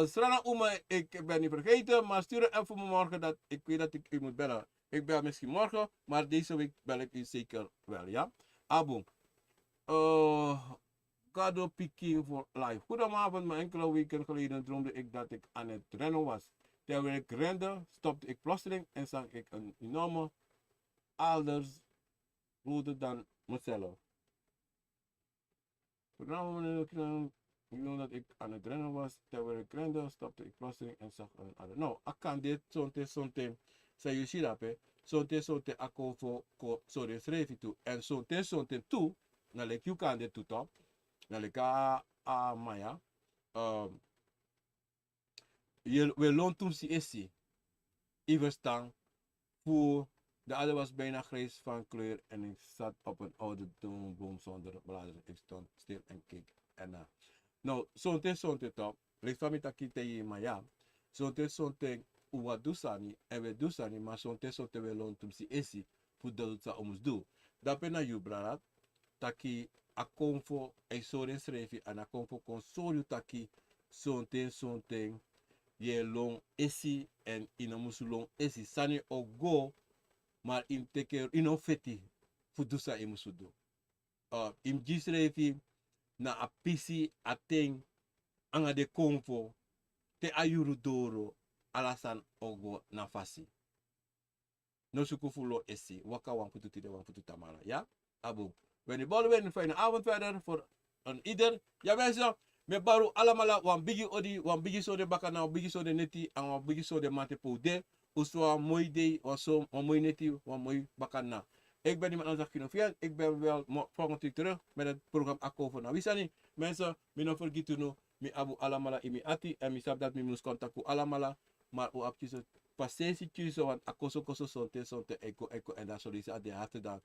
Strana Uma, ik ben niet vergeten, maar stuur even voor me morgen dat ik weet dat ik u moet bellen. Ik bel misschien morgen, maar deze week bel ik u zeker wel, ja? Abo. Gado picking for life. Goedenavond, maar enkele weken geleden droomde ik dat ik aan het rennen was. Terwijl ik rende, stopte ik plotseling en zag ik een enorme alders groter dan mezelf. Goedenavond, ik wil dat ik aan het rennen was, terwijl ik rende, stopte ik plotseling en zag een ander. Nou, ik kan dit zonte, zei je sirape, zonte Akomfo, sorry, schreef je toe. En zonte toe, na lek you kan dit toe top, na lek Maya, we loon toen si esi, Iverstaan, voor de aarde was bijna grijs van kleur en ik zat op een oude boom zonder bladeren. Ik stond stil en keek ernaar. Nou, zonte top. Lees van mij dat je Maya. Zonte uwa dusani en we dusani, maar zonte we loon tum si esi. Voor dat het ons doen. Dat ben je bradat. Taki Akomfo en sorin schreef en Akomfo consorio taki zonte je long esi en inamusu long esi. Sani ogo, maar in teke ino feti. Voor dusa imusu do. Im gisrefi na apisi ateng anga de konfo te ayuru doro alasan ogo na fasi. No sukufulo esi. Waka wan putu tide wan putu tamara. Ja? Abo. When je ballen een fijne avond verder voor een ieder. Ja mensen. Me baru alamala wan bigi odi wan bigi so de bakana wan bigi so de neti en wan bigi so de mate po de. Uswa mooi de wan mooi neti wan mooi bakana. Ik ben iemand anders Kinofian. Ik ben wel volgende week terug met het programma Akomfo. Nou, wie zijn niet? Mensen, me no vergeet to know. Mi abu alamala imi ati. En mi sab dat mi moest contacten alamala. Maar u hebt je patiëntie kiezen. Want akoso sonte eko. En dan solliciteer de harte dan.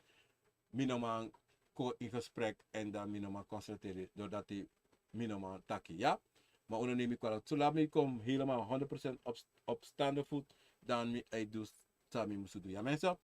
Mi no man ko in gesprek. En dan mi no man concentreren. Doordat hij mi no man taki. Ja? Maar onderneem ik wel. Zolang ik kom helemaal 100% op staande voet. Dan mi doe. Sami moest doen. Ja mensen.